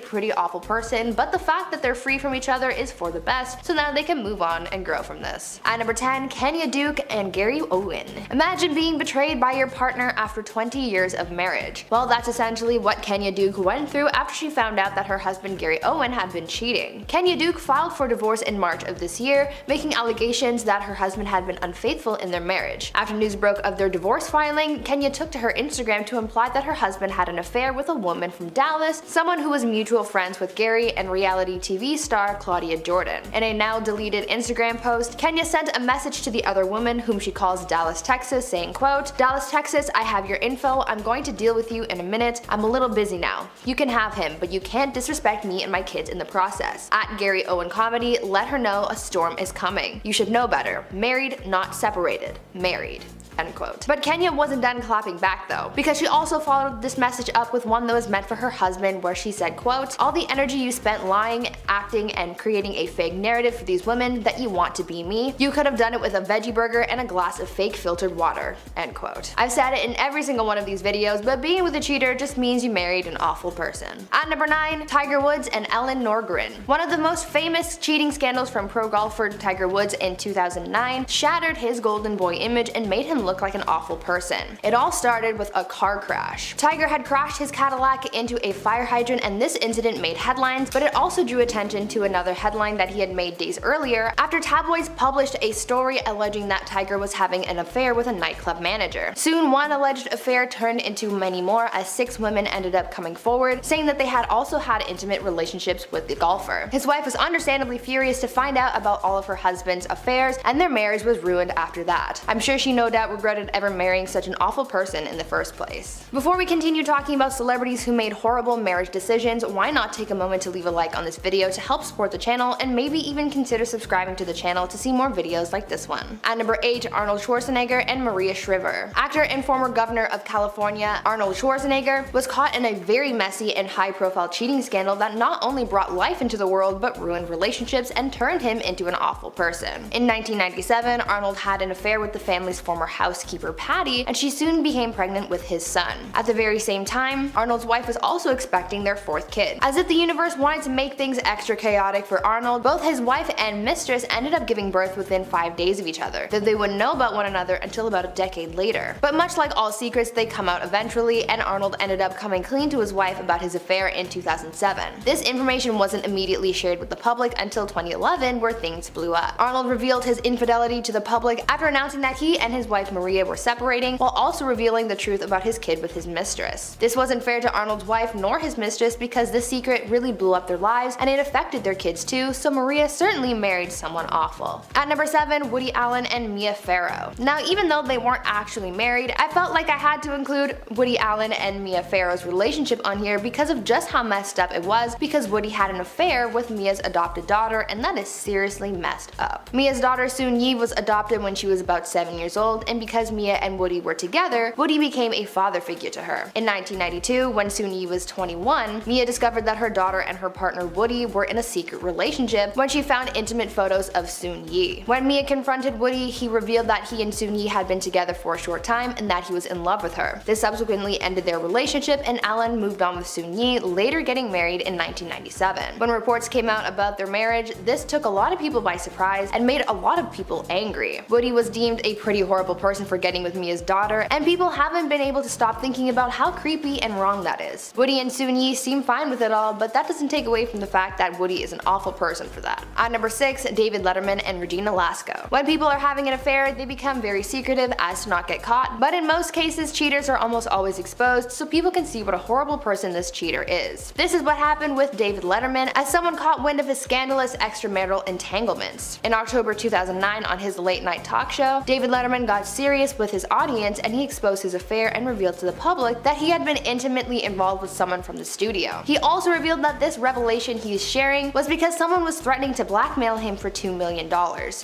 pretty awful person, but the fact that they're free from each other is for the best, so now they can move on and grow from this. At number 10, Kenya Duke and Gary Owen. Imagine being betrayed by your partner after 20 years of marriage. Well, that's essentially what Kenya Duke went through after she found out that her husband Gary Owen had been cheating. Kenya Duke filed for divorce in March of this year, making allegations that her husband had been unfaithful in their marriage. After news broke of their divorce filing, Kenya took to her Instagram to imply that her husband had an affair with a woman from Dallas, someone who was mutual friends with Gary and reality TV star Claudia Jordan. In a now deleted Instagram post, Kenya sent a message to the other woman, whom she calls Dallas, Texas, saying, quote, "Dallas, Texas, I have your info. I'm going to deal with you in a minute. I'm a little busy now. You can have him, but you can't disrespect me and my kids in the process. At Gary Owen Comedy, let her know a storm is coming. You should know better. Married, not separated. Married." End quote. But Kenya wasn't done clapping back though, because she also followed this message up with one that was meant for her husband, where she said, quote, "All the energy you spent lying, acting, and creating a fake narrative for these women that you want to be me, you could have done it with a veggie burger and a glass of fake filtered water." End quote. I've said it in every single one of these videos, but being with a cheater just means you married an awful person. At number 9, Tiger Woods and Elin Nordegren. One of the most famous cheating scandals from pro golfer Tiger Woods in 2009 shattered his golden boy image and made him look like an awful person. It all started with a car crash. Tiger had crashed his Cadillac into a fire hydrant, and this incident made headlines, but it also drew attention to another headline that he had made days earlier after tabloids published a story alleging that Tiger was having an affair with a nightclub manager. Soon, one alleged affair turned into many more, as 6 women ended up coming forward, saying that they had also had intimate relationships with the golfer. His wife was understandably furious to find out about all of her husband's affairs, and their marriage was ruined after that. I'm sure she no doubt regretted ever marrying such an awful person in the first place. Before we continue talking about celebrities who made horrible marriage decisions, why not take a moment to leave a like on this video to help support the channel, and maybe even consider subscribing to the channel to see more videos like this one. At number 8, Arnold Schwarzenegger and Maria Shriver. Actor and former governor of California, Arnold Schwarzenegger, was caught in a very messy and high-profile cheating scandal that not only brought life into the world but ruined relationships and turned him into an awful person. In 1997, Arnold had an affair with the family's former housekeeper Patty, and she soon became pregnant with his son. At the very same time, Arnold's wife was also expecting their 4th kid. As if the universe wanted to make things extra chaotic for Arnold, both his wife and mistress ended up giving birth within 5 days of each other, though they wouldn't know about one another until about a decade later. But much like all secrets, they come out eventually, and Arnold ended up coming clean to his wife about his affair in 2007. This information wasn't immediately shared with the public until 2011, where things blew up. Arnold revealed his infidelity to the public after announcing that he and his wife ex-wife Maria were separating, while also revealing the truth about his kid with his mistress. This wasn't fair to Arnold's wife nor his mistress because this secret really blew up their lives and it affected their kids too, so Maria certainly married someone awful. At number 7, Woody Allen and Mia Farrow. Now, even though they weren't actually married, I felt like I had to include Woody Allen and Mia Farrow's relationship on here because of just how messed up it was, because Woody had an affair with Mia's adopted daughter, and that is seriously messed up. Mia's daughter Soon-Yi was adopted when she was about 7 years old, and because Mia and Woody were together, Woody became a father figure to her. In 1992, when Soon-Yi was 21, Mia discovered that her daughter and her partner Woody were in a secret relationship when she found intimate photos of Soon-Yi. When Mia confronted Woody, he revealed that he and Soon-Yi had been together for a short time and that he was in love with her. This subsequently ended their relationship, and Allen moved on with Soon-Yi, later getting married in 1997. When reports came out about their marriage, this took a lot of people by surprise and made a lot of people angry. Woody was deemed a pretty horrible person for getting with Mia's daughter, and people haven't been able to stop thinking about how creepy and wrong that is. Woody and Soon-Yi seem fine with it all, but that doesn't take away from the fact that Woody is an awful person for that. At number 6, David Letterman and Regina Lasko. When people are having an affair, they become very secretive as to not get caught, but in most cases, cheaters are almost always exposed, so people can see what a horrible person this cheater is. This is what happened with David Letterman, as someone caught wind of his scandalous extramarital entanglements. In October 2009, on his late night talk show, David Letterman got serious with his audience and he exposed his affair and revealed to the public that he had been intimately involved with someone from the studio. He also revealed that this revelation he is sharing was because someone was threatening to blackmail him for $2 million.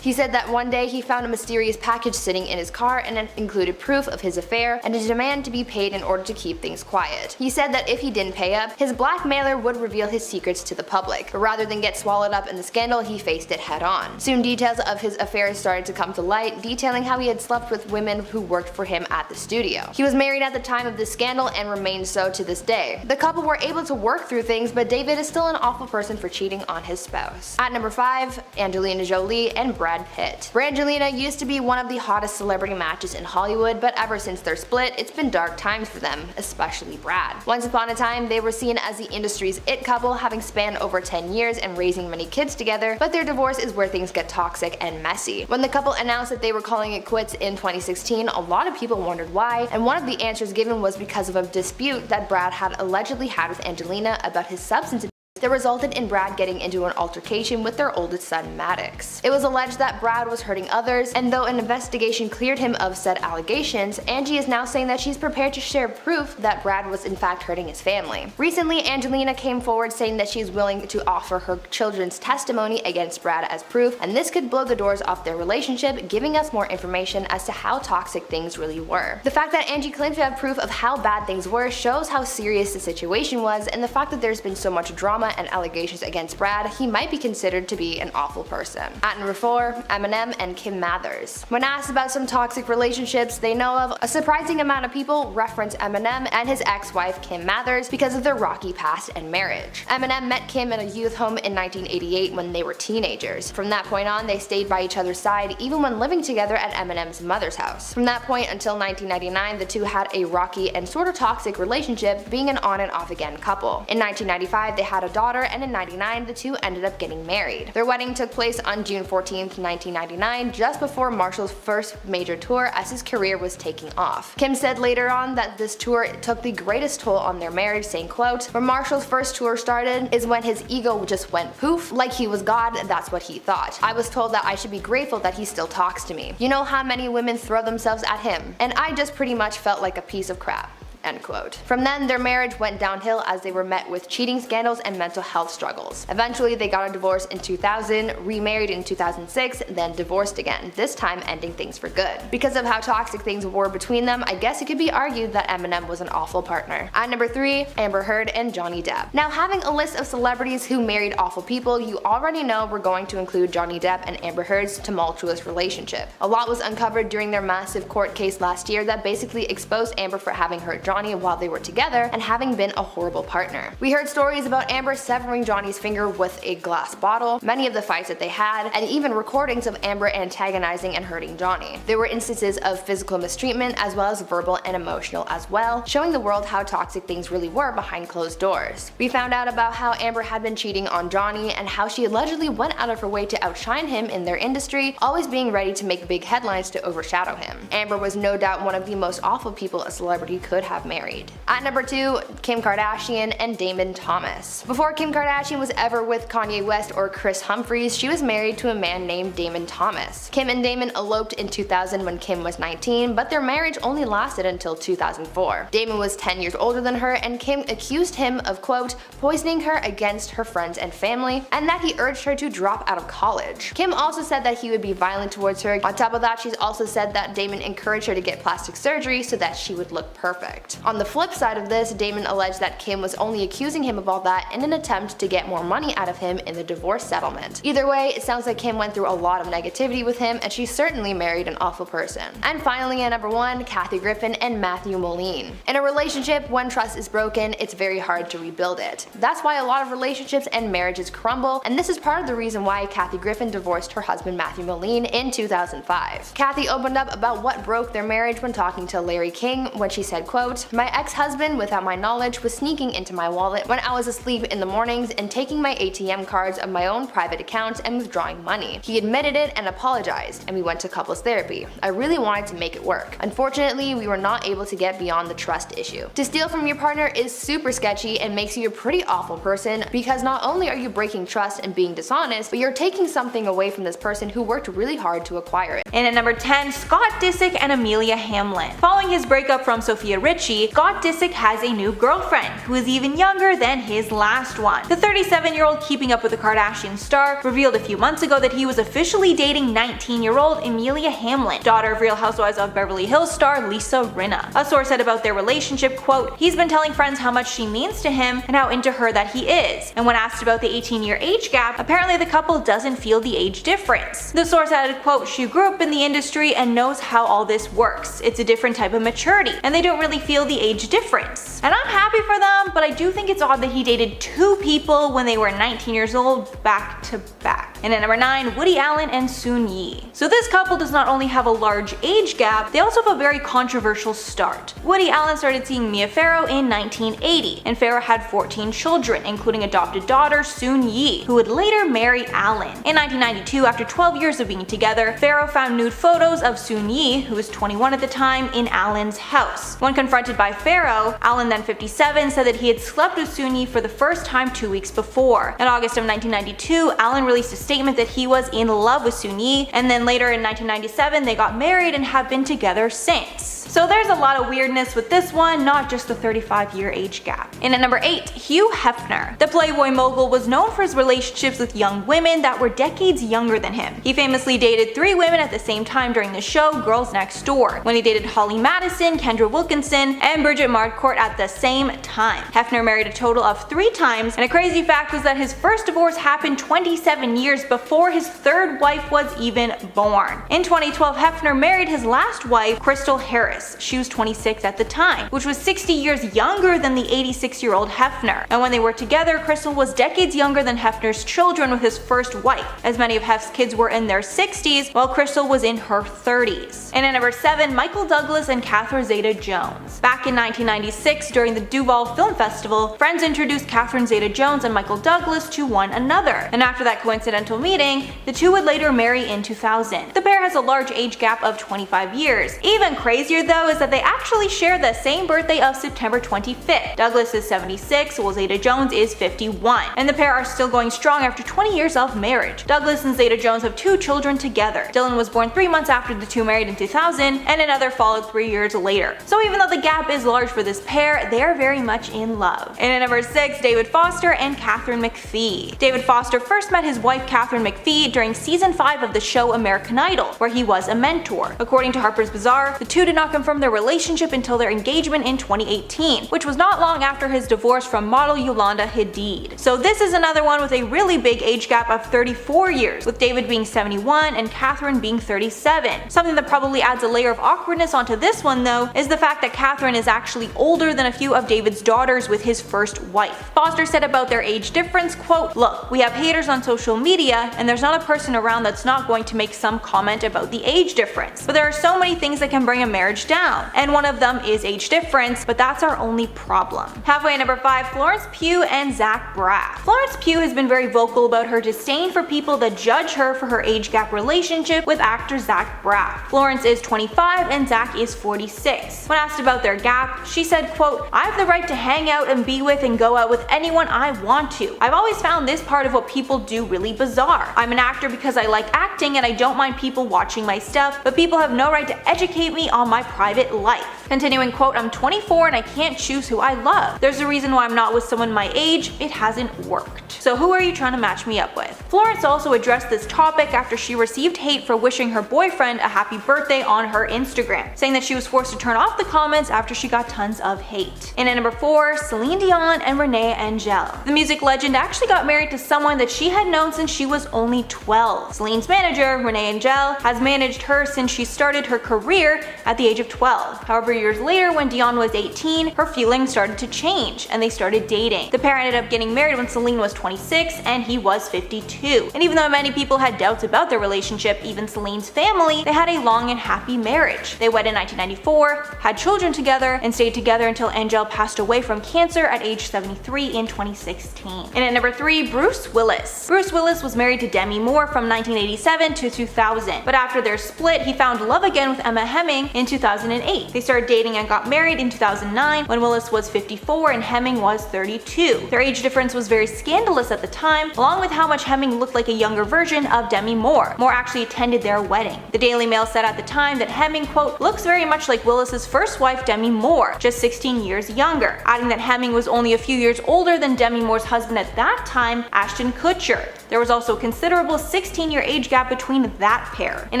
He said that one day he found a mysterious package sitting in his car and it included proof of his affair and a demand to be paid in order to keep things quiet. He said that if he didn't pay up, his blackmailer would reveal his secrets to the public, but rather than get swallowed up in the scandal, he faced it head on. Soon details of his affairs started to come to light, detailing how he had slept with women who worked for him at the studio. He was married at the time of this scandal and remains so to this day. The couple were able to work through things, but David is still an awful person for cheating on his spouse. At number 5, Angelina Jolie and Brad Pitt. Brangelina used to be one of the hottest celebrity matches in Hollywood, but ever since their split, it's been dark times for them, especially Brad. Once upon a time, they were seen as the industry's it couple, having spanned over 10 years and raising many kids together, but their divorce is where things get toxic and messy. When the couple announced that they were calling it quits in 2016, a lot of people wondered why, and one of the answers given was because of a dispute that Brad had allegedly had with Angelina about his substance abuse that resulted in Brad getting into an altercation with their oldest son, Maddox. It was alleged that Brad was hurting others, and though an investigation cleared him of said allegations, Angie is now saying that she's prepared to share proof that Brad was in fact hurting his family. Recently, Angelina came forward saying that she's willing to offer her children's testimony against Brad as proof, and this could blow the doors off their relationship, giving us more information as to how toxic things really were. The fact that Angie claims to have proof of how bad things were shows how serious the situation was, and the fact that there's been so much drama and allegations against Brad, he might be considered to be an awful person. At number 4, Eminem and Kim Mathers. When asked about some toxic relationships they know of, a surprising amount of people reference Eminem and his ex-wife Kim Mathers because of their rocky past and marriage. Eminem met Kim in a youth home in 1988 when they were teenagers. From that point on, they stayed by each other's side even when living together at Eminem's mother's house. From that point until 1999, the two had a rocky and sort of toxic relationship, being an on and off again couple. In 1995, they had a daughter, and in 1999, the two ended up getting married. Their wedding took place on June 14th, 1999, just before Marshall's first major tour as his career was taking off. Kim said later on that this tour took the greatest toll on their marriage, saying, quote, "When Marshall's first tour started is when his ego just went poof, like he was God, that's what he thought. I was told that I should be grateful that he still talks to me. You know how many women throw themselves at him? And I just pretty much felt like a piece of crap." End quote. From then, their marriage went downhill as they were met with cheating scandals and mental health struggles. Eventually, they got a divorce in 2000, remarried in 2006, then divorced again, this time ending things for good. Because of how toxic things were between them, I guess it could be argued that Eminem was an awful partner. At number 3, Amber Heard and Johnny Depp. Now, having a list of celebrities who married awful people, you already know we're going to include Johnny Depp and Amber Heard's tumultuous relationship. A lot was uncovered during their massive court case last year that basically exposed Amber for having hurt Johnny. Johnny while they were together and having been a horrible partner. We heard stories about Amber severing Johnny's finger with a glass bottle, many of the fights that they had, and even recordings of Amber antagonizing and hurting Johnny. There were instances of physical mistreatment as well as verbal and emotional as well, showing the world how toxic things really were behind closed doors. We found out about how Amber had been cheating on Johnny and how she allegedly went out of her way to outshine him in their industry, always being ready to make big headlines to overshadow him. Amber was no doubt one of the most awful people a celebrity could have married. At number 2, Kim Kardashian and Damon Thomas. Before Kim Kardashian was ever with Kanye West or Kris Humphries, she was married to a man named Damon Thomas. Kim and Damon eloped in 2000 when Kim was 19, but their marriage only lasted until 2004. Damon was 10 years older than her, and Kim accused him of, quote, poisoning her against her friends and family, and that he urged her to drop out of college. Kim also said that he would be violent towards her. On top of that, she's also said that Damon encouraged her to get plastic surgery so that she would look perfect. On the flip side of this, Damon alleged that Kim was only accusing him of all that in an attempt to get more money out of him in the divorce settlement. Either way, it sounds like Kim went through a lot of negativity with him, and she certainly married an awful person. And finally, at number 1, Kathy Griffin and Matthew Modine. In a relationship, when trust is broken, it's very hard to rebuild it. That's why a lot of relationships and marriages crumble, and this is part of the reason why Kathy Griffin divorced her husband Matthew Modine in 2005. Kathy opened up about what broke their marriage when talking to Larry King when she said, quote, my ex-husband, without my knowledge, was sneaking into my wallet when I was asleep in the mornings and taking my ATM cards of my own private accounts and withdrawing money. He admitted it and apologized, and we went to couples therapy. I really wanted to make it work. Unfortunately, we were not able to get beyond the trust issue. To steal from your partner is super sketchy and makes you a pretty awful person, because not only are you breaking trust and being dishonest, but you're taking something away from this person who worked really hard to acquire it.
And at number 10, Scott Disick and Amelia Hamlin. Following his breakup from Sophia Richie, Scott Disick has a new girlfriend who is even younger than his last one. The 37-year-old Keeping Up with the Kardashian star revealed a few months ago that he was officially dating 19-year-old Amelia Hamlin, daughter of Real Housewives of Beverly Hills star Lisa Rinna. A source said about their relationship, quote, he's been telling friends how much she means to him and how into her that he is. And when asked about the 18-year age gap, apparently the couple doesn't feel the age difference. The source added, quote, she grew up in the industry and knows how all this works. It's a different type of maturity, and they don't really feel the age difference. And I'm happy for them, but I do think it's odd that he dated 2 people when they were 19 years old back to back. And at number 9, Woody Allen and Soon Yi. So this couple does not only have a large age gap, they also have a very controversial start. Woody Allen started seeing Mia Farrow in 1980, and Farrow had 14 children, including adopted daughter Soon Yi, who would later marry Allen. In 1992, after 12 years of being together, Farrow found nude photos of Soon Yi, who was 21 at the time, in Allen's house. When confronted by Farrow, Allen, then 57, said that he had slept with Soon Yi for the first time 2 weeks before. In August of 1992, Allen released a statement that he was in love with Soon Yi, and then later in 1997 they got married and have been together since. So there's a lot of weirdness with this one, not just the 35-year age gap. And at number 8, Hugh Hefner. The Playboy mogul was known for his relationships with young women that were decades younger than him. He famously dated 3 women at the same time during the show Girls Next Door, when he dated Holly Madison, Kendra Wilkinson, and Bridget Marquardt at the same time. Hefner married a total of 3 times, and a crazy fact was that his first divorce happened 27 years before his 3rd wife was even born. In 2012, Hefner married his last wife, Crystal Harris. She was 26 at the time, which was 60 years younger than the 86-year-old Hefner. And when they were together, Crystal was decades younger than Hefner's children with his first wife, as many of Hef's kids were in their 60s, while Crystal was in her 30s. And at number 7, Michael Douglas and Catherine Zeta-Jones. Back in 1996, during the Duval Film Festival, friends introduced Catherine Zeta-Jones and Michael Douglas to one another, and after that coincidental meeting, the two would later marry in 2000. The pair has a large age gap of 25 years. Even crazier though is that they actually share the same birthday of September 25th. Douglas is 76, while Zeta-Jones is 51, and the pair are still going strong after 20 years of marriage. Douglas and Zeta-Jones have 2 children together. Dylan was born 3 months after the two married in 2000, and another followed 3 years later. So even though the gap is large for this pair, they are very much in love. And at number 6, David Foster and Katharine McPhee. David Foster first met his wife Katharine McPhee during season 5 of the show American Idol, Scandal, where he was a mentor. According to Harper's Bazaar, the two did not confirm their relationship until their engagement in 2018, which was not long after his divorce from model Yolanda Hadid. So this is another one with a really big age gap of 34 years, with David being 71 and Katharine being 37. Something that probably adds a layer of awkwardness onto this one though is the fact that Katharine is actually older than a few of David's daughters with his first wife. Foster said about their age difference, quote, "Look, we have haters on social media and there's not a person around that's not going to make some comment about the age difference. But there are so many things that can bring a marriage down, and one of them is age difference, but that's our only problem." Halfway at number 5, Florence Pugh and Zach Braff. Florence Pugh has been very vocal about her disdain for people that judge her for her age gap relationship with actor Zach Braff. Florence is 25 and Zach is 46. When asked about their gap, she said, quote, "I have the right to hang out and be with and go out with anyone I want to. I've always found this part of what people do really bizarre. I'm an actor because I like acting and I don't mind people watching my stuff, but people have no right to educate me on my private life." Continuing, quote, "I'm 24 and I can't choose who I love. There's a reason why I'm not with someone my age. It hasn't worked. So who are you trying to match me up with?" Florence also addressed this topic after she received hate for wishing her boyfriend a happy birthday on her Instagram, saying that she was forced to turn off the comments after she got tons of hate. And at number 4, Celine Dion and Renee Angel. The music legend actually got married to someone that she had known since she was only 12. Celine's manager, Renee Angel, has managed her since she started her career at the age of 12. However, years later, when Dion was 18, her feelings started to change and they started dating. The pair ended up getting married when Celine was 26 and he was 52. And even though many people had doubts about their relationship, even Celine's family, they had a long and happy marriage. They wed in 1994, had children together, and stayed together until Angel passed away from cancer at age 73 in 2016. And at number 3, Bruce Willis. Bruce Willis was married to Demi Moore from 1987 to 2000, but after their split, he found love again with Emma Hemming in 2008. They started dating and got married in 2009 when Willis was 54 and Hemming was 32. Their age difference was very scandalous at the time, along with how much Hemming looked like a younger version of Demi Moore. Moore actually attended their wedding. The Daily Mail said at the time that Hemming, quote, "looks very much like Willis's first wife Demi Moore, just 16 years younger," adding that Hemming was only a few years older than Demi Moore's husband at that time, Ashton Kutcher. There was also a considerable 16-year age gap between that pair. And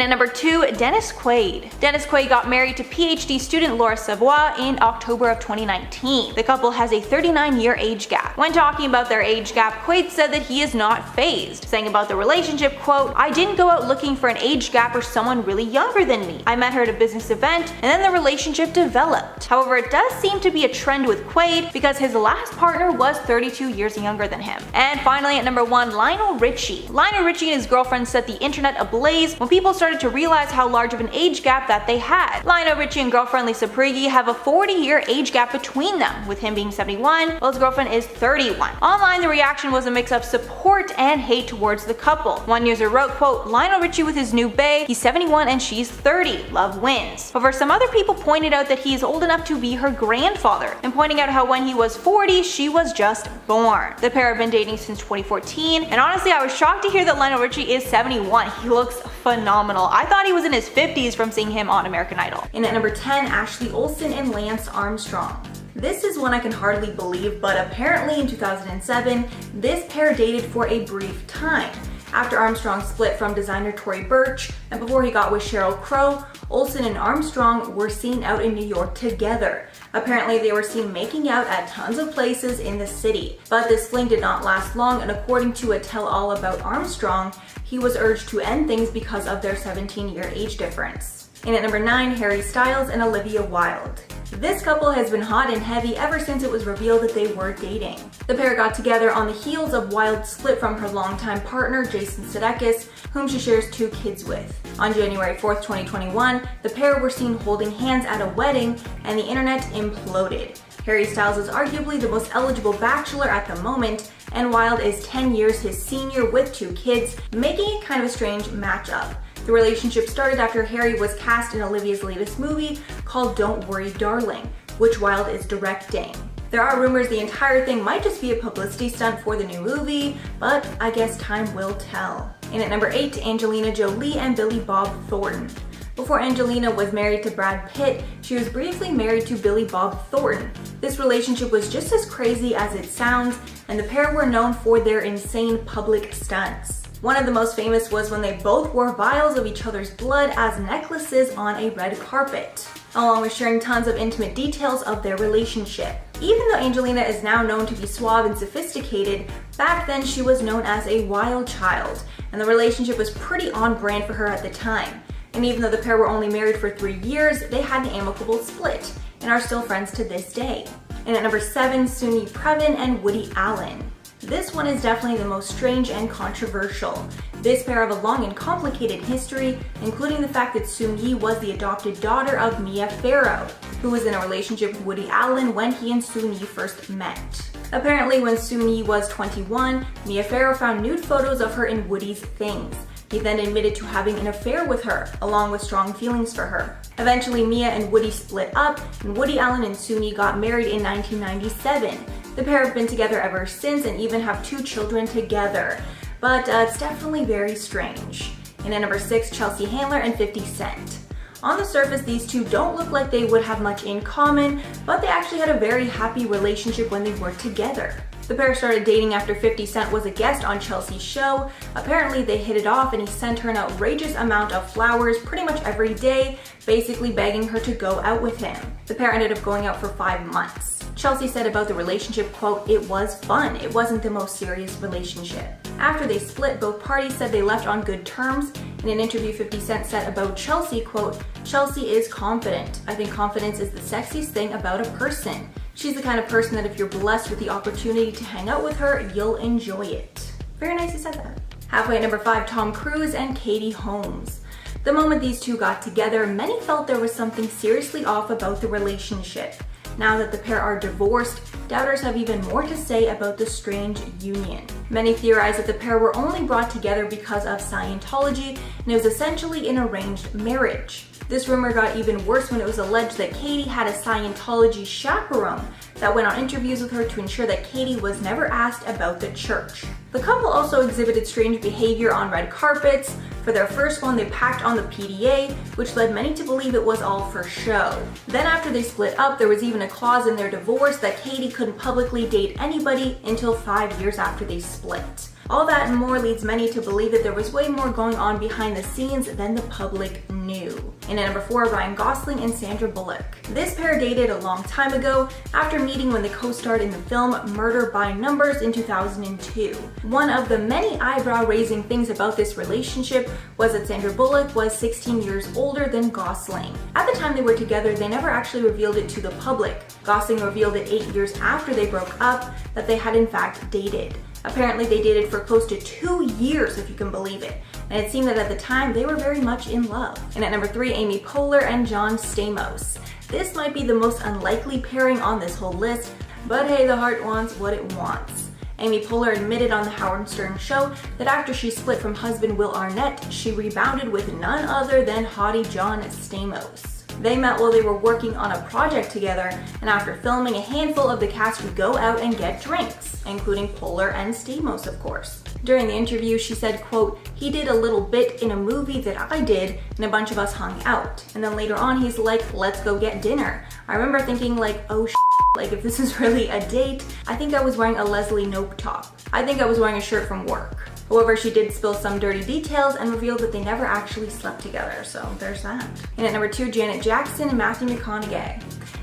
at number 2, Dennis Quaid. Dennis Quaid got married to PhD student Laura Savoy in October of 2019. The couple has a 39-year age gap. When talking about their age gap, Quaid said that he is not fazed, saying about the relationship, quote, "I didn't go out looking for an age gap or someone really younger than me. I met her at a business event and then the relationship developed." However, it does seem to be a trend with Quaid because his last partner was 32 years younger than him. And finally at number 1, Lionel Richie. Lionel Richie and his girlfriend set the internet ablaze when people started to realize how large of an age gap that they had. Lionel Richie and girlfriend Lisa Prigge have a 40-year age gap between them, with him being 71 while his girlfriend is 31. Online, the reaction was a mix of support and hate towards the couple. One user wrote, quote, "Lionel Richie with his new bae, he's 71 and she's 30, love wins." However, some other people pointed out that he is old enough to be her grandfather, and pointing out how when he was 40, she was just born. The pair have been dating since 2014, and honestly, I was shocked to hear that Lionel Richie is 71. He looks phenomenal. I thought he was in his 50s from seeing him on American Idol. And at number 10, Ashley Olsen and Lance Armstrong. This is one I can hardly believe, but apparently in 2007, this pair dated for a brief time. After Armstrong split from designer Tory Burch, and before he got with Sheryl Crow, Olsen and Armstrong were seen out in New York together. Apparently they were seen making out at tons of places in the city. But this fling did not last long, and according to a tell-all about Armstrong, he was urged to end things because of their 17-year age difference. And at number 9, Harry Styles and Olivia Wilde. This couple has been hot and heavy ever since it was revealed that they were dating. The pair got together on the heels of Wilde's split from her longtime partner Jason Sudeikis, whom she shares 2 kids with. On January 4th, 2021, the pair were seen holding hands at a wedding, and the internet imploded. Harry Styles is arguably the most eligible bachelor at the moment, and Wilde is 10 years his senior with 2 kids, making it kind of a strange matchup. The relationship started after Harry was cast in Olivia's latest movie called Don't Worry Darling, which Wilde is directing. There are rumors the entire thing might just be a publicity stunt for the new movie, but I guess time will tell. And at number 8, Angelina Jolie and Billy Bob Thornton. Before Angelina was married to Brad Pitt, she was briefly married to Billy Bob Thornton. This relationship was just as crazy as it sounds, and the pair were known for their insane public stunts. One of the most famous was when they both wore vials of each other's blood as necklaces on a red carpet, along with sharing tons of intimate details of their relationship. Even though Angelina is now known to be suave and sophisticated, back then she was known as a wild child, and the relationship was pretty on brand for her at the time. And even though the pair were only married for 3 years, they had an amicable split, and are still friends to this day. And at number 7, Soon-Yi Previn and Woody Allen. This one is definitely the most strange and controversial. This pair have a long and complicated history, including the fact that Soon-Yi was the adopted daughter of Mia Farrow, who was in a relationship with Woody Allen when he and Soon-Yi first met. Apparently, when Soon-Yi was 21, Mia Farrow found nude photos of her in Woody's things. He then admitted to having an affair with her, along with strong feelings for her. Eventually, Mia and Woody split up, and Woody Allen and Soon-Yi got married in 1997. The pair have been together ever since and even have 2 children together. But it's definitely very strange. And at number 6, Chelsea Handler and 50 Cent. On the surface, these two don't look like they would have much in common, but they actually had a very happy relationship when they were together. The pair started dating after 50 Cent was a guest on Chelsea's show. Apparently they hit it off and he sent her an outrageous amount of flowers pretty much every day, basically begging her to go out with him. The pair ended up going out for 5 months. Chelsea said about the relationship, quote, "It was fun. It wasn't the most serious relationship." After they split, both parties said they left on good terms. In an interview, 50 Cent said about Chelsea, quote, "Chelsea is confident. I think confidence is the sexiest thing about a person. She's the kind of person that if you're blessed with the opportunity to hang out with her, you'll enjoy it." Very nice he said that. Halfway at number 5, Tom Cruise and Katie Holmes. The moment these two got together, many felt there was something seriously off about the relationship. Now that the pair are divorced, doubters have even more to say about the strange union. Many theorize that the pair were only brought together because of Scientology, and it was essentially an arranged marriage. This rumor got even worse when it was alleged that Katie had a Scientology chaperone that went on interviews with her to ensure that Katie was never asked about the church. The couple also exhibited strange behavior on red carpets. For their first one, they packed on the PDA, which led many to believe it was all for show. Then after they split up, there was even a clause in their divorce that Katie couldn't publicly date anybody until 5 years after they split. All that and more leads many to believe that there was way more going on behind the scenes than the public knew. And at number 4, Ryan Gosling and Sandra Bullock. This pair dated a long time ago after meeting when they co-starred in the film Murder by Numbers in 2002. One of the many eyebrow-raising things about this relationship was that Sandra Bullock was 16 years older than Gosling. At the time they were together, they never actually revealed it to the public. Gosling revealed it 8 years after they broke up that they had in fact dated. Apparently they dated for close to 2 years, if you can believe it, and it seemed that at the time they were very much in love. And at number 3, Amy Poehler and John Stamos. This might be the most unlikely pairing on this whole list, but hey, the heart wants what it wants. Amy Poehler admitted on the Howard Stern show that after she split from husband Will Arnett, she rebounded with none other than hottie John Stamos. They met while they were working on a project together, and after filming, a handful of the cast would go out and get drinks, including Poehler and Stamos, of course. During the interview, she said, quote, "He did a little bit in a movie that I did, and a bunch of us hung out. And then later on, he's like, let's go get dinner. I remember thinking like, oh like if this is really a date, I think I was wearing a Leslie Knope top. I think I was wearing a shirt from work." However, she did spill some dirty details and revealed that they never actually slept together, so there's that. And at number 2, Janet Jackson and Matthew McConaughey.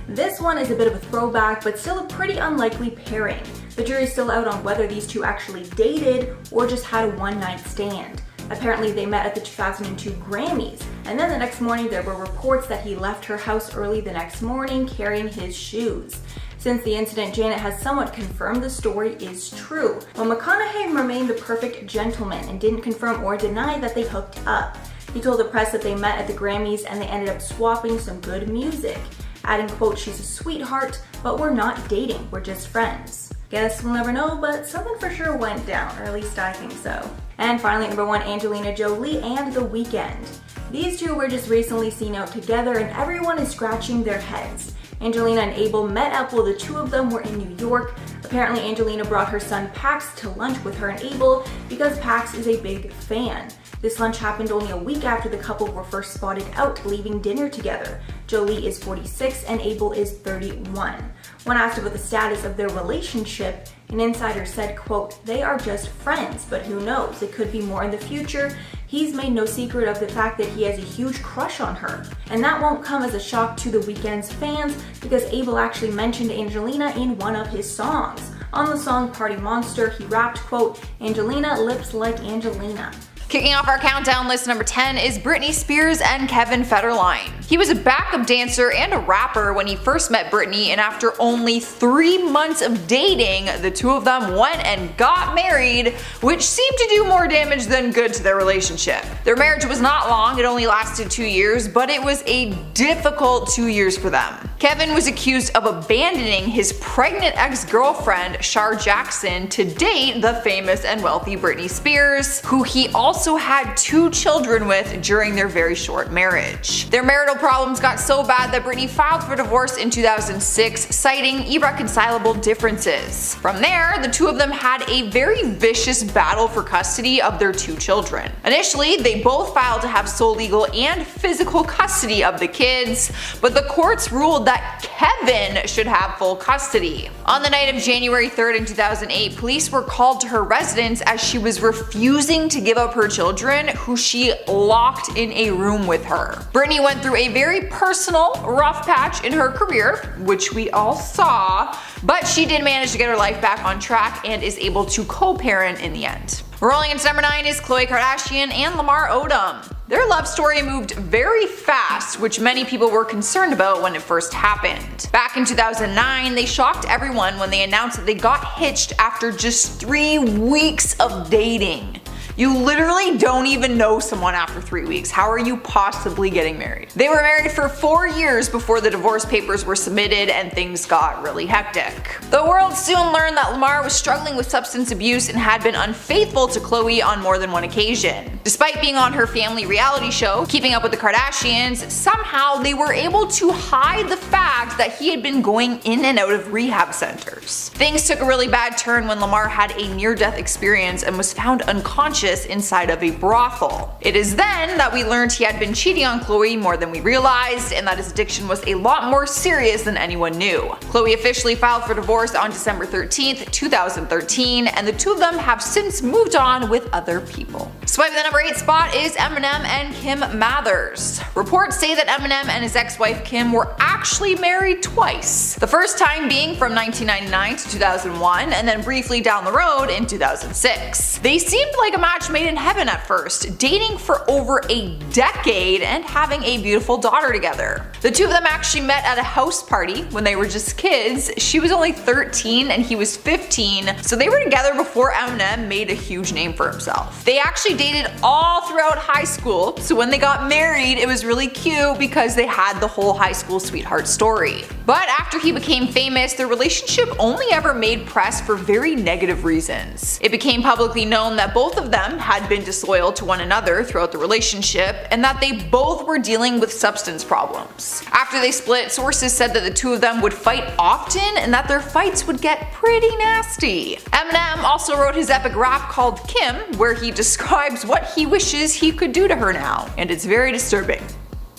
This one is a bit of a throwback, but still a pretty unlikely pairing. The jury's still out on whether these two actually dated or just had a one-night stand. Apparently they met at the 2002 Grammys, and then the next morning there were reports that he left her house early the next morning carrying his shoes. Since the incident, Janet has somewhat confirmed the story is true, while McConaughey remained the perfect gentleman and didn't confirm or deny that they hooked up. He told the press that they met at the Grammys and they ended up swapping some good music, adding, quote, "She's a sweetheart, but we're not dating, we're just friends." Guess we'll never know, but something for sure went down, or at least I think so. And finally, number 1, Angelina Jolie and The Weeknd. These two were just recently seen out together and everyone is scratching their heads. Angelina and Abel met up while the two of them were in New York. Apparently Angelina brought her son Pax to lunch with her and Abel because Pax is a big fan. This lunch happened only a week after the couple were first spotted out leaving dinner together. Jolie is 46 and Abel is 31. When asked about the status of their relationship, An insider said, quote, "They are just friends, but who knows, it could be more in the future. He's made no secret of the fact that he has a huge crush on her." And that won't come as a shock to The Weeknd's fans, because Abel actually mentioned Angelina in one of his songs. On the song Party Monster, he rapped, quote, "Angelina lips like Angelina."
Kicking off our countdown list, number 10 is Britney Spears and Kevin Federline. He was a backup dancer and a rapper when he first met Britney, and after only 3 months of dating, the two of them went and got married, which seemed to do more damage than good to their relationship. Their marriage was not long, it only lasted 2 years, but it was a difficult 2 years for them. Kevin was accused of abandoning his pregnant ex-girlfriend, Shar Jackson, to date the famous and wealthy Britney Spears, who he also had 2 children with during their very short marriage. Their marital problems got so bad that Britney filed for divorce in 2006, citing irreconcilable differences. From there, the two of them had a very vicious battle for custody of their 2 children. Initially, they both filed to have sole legal and physical custody of the kids, but the courts ruled that Kevin should have full custody. On the night of January 3rd in 2008, police were called to her residence as she was refusing to give up her children, who she locked in a room with her. Britney went through a very personal, rough patch in her career, which we all saw, but she did manage to get her life back on track and is able to co-parent in the end. Rolling into number 9 is Khloe Kardashian and Lamar Odom. Their love story moved very fast, which many people were concerned about when it first happened. Back in 2009, they shocked everyone when they announced that they got hitched after just 3 weeks of dating. You literally don't even know someone after 3 weeks. How are you possibly getting married? They were married for 4 years before the divorce papers were submitted and things got really hectic. The world soon learned that Lamar was struggling with substance abuse and had been unfaithful to Khloe on more than one occasion. Despite being on her family reality show, Keeping Up with the Kardashians, somehow they were able to hide the fact that he had been going in and out of rehab centers. Things took a really bad turn when Lamar had a near-death experience and was found unconscious inside of a brothel. It is then that we learned he had been cheating on Khloe more than we realized, and that his addiction was a lot more serious than anyone knew. Khloe officially filed for divorce on December 13th, 2013, and the two of them have since moved on with other people. Swiping the number 8 spot is Eminem and Kim Mathers. Reports say that Eminem and his ex-wife Kim were actually married twice. The first time being from 1999 to 2001, and then briefly down the road in 2006. They seemed like a match made in heaven at first, dating for over a decade and having a beautiful daughter together. The two of them actually met at a house party when they were just kids. She was only 13 and he was 15, so they were together before Eminem made a huge name for himself. They actually dated all throughout high school, so when they got married it was really cute because they had the whole high school sweetheart story. But after he became famous, their relationship only ever made press for very negative reasons. It became publicly known that both of them had been disloyal to one another throughout the relationship, and that they both were dealing with substance problems. After they split, sources said that the two of them would fight often and that their fights would get pretty nasty. Eminem also wrote his epic rap called Kim, where he describes what he wishes he could do to her now, and it's very disturbing.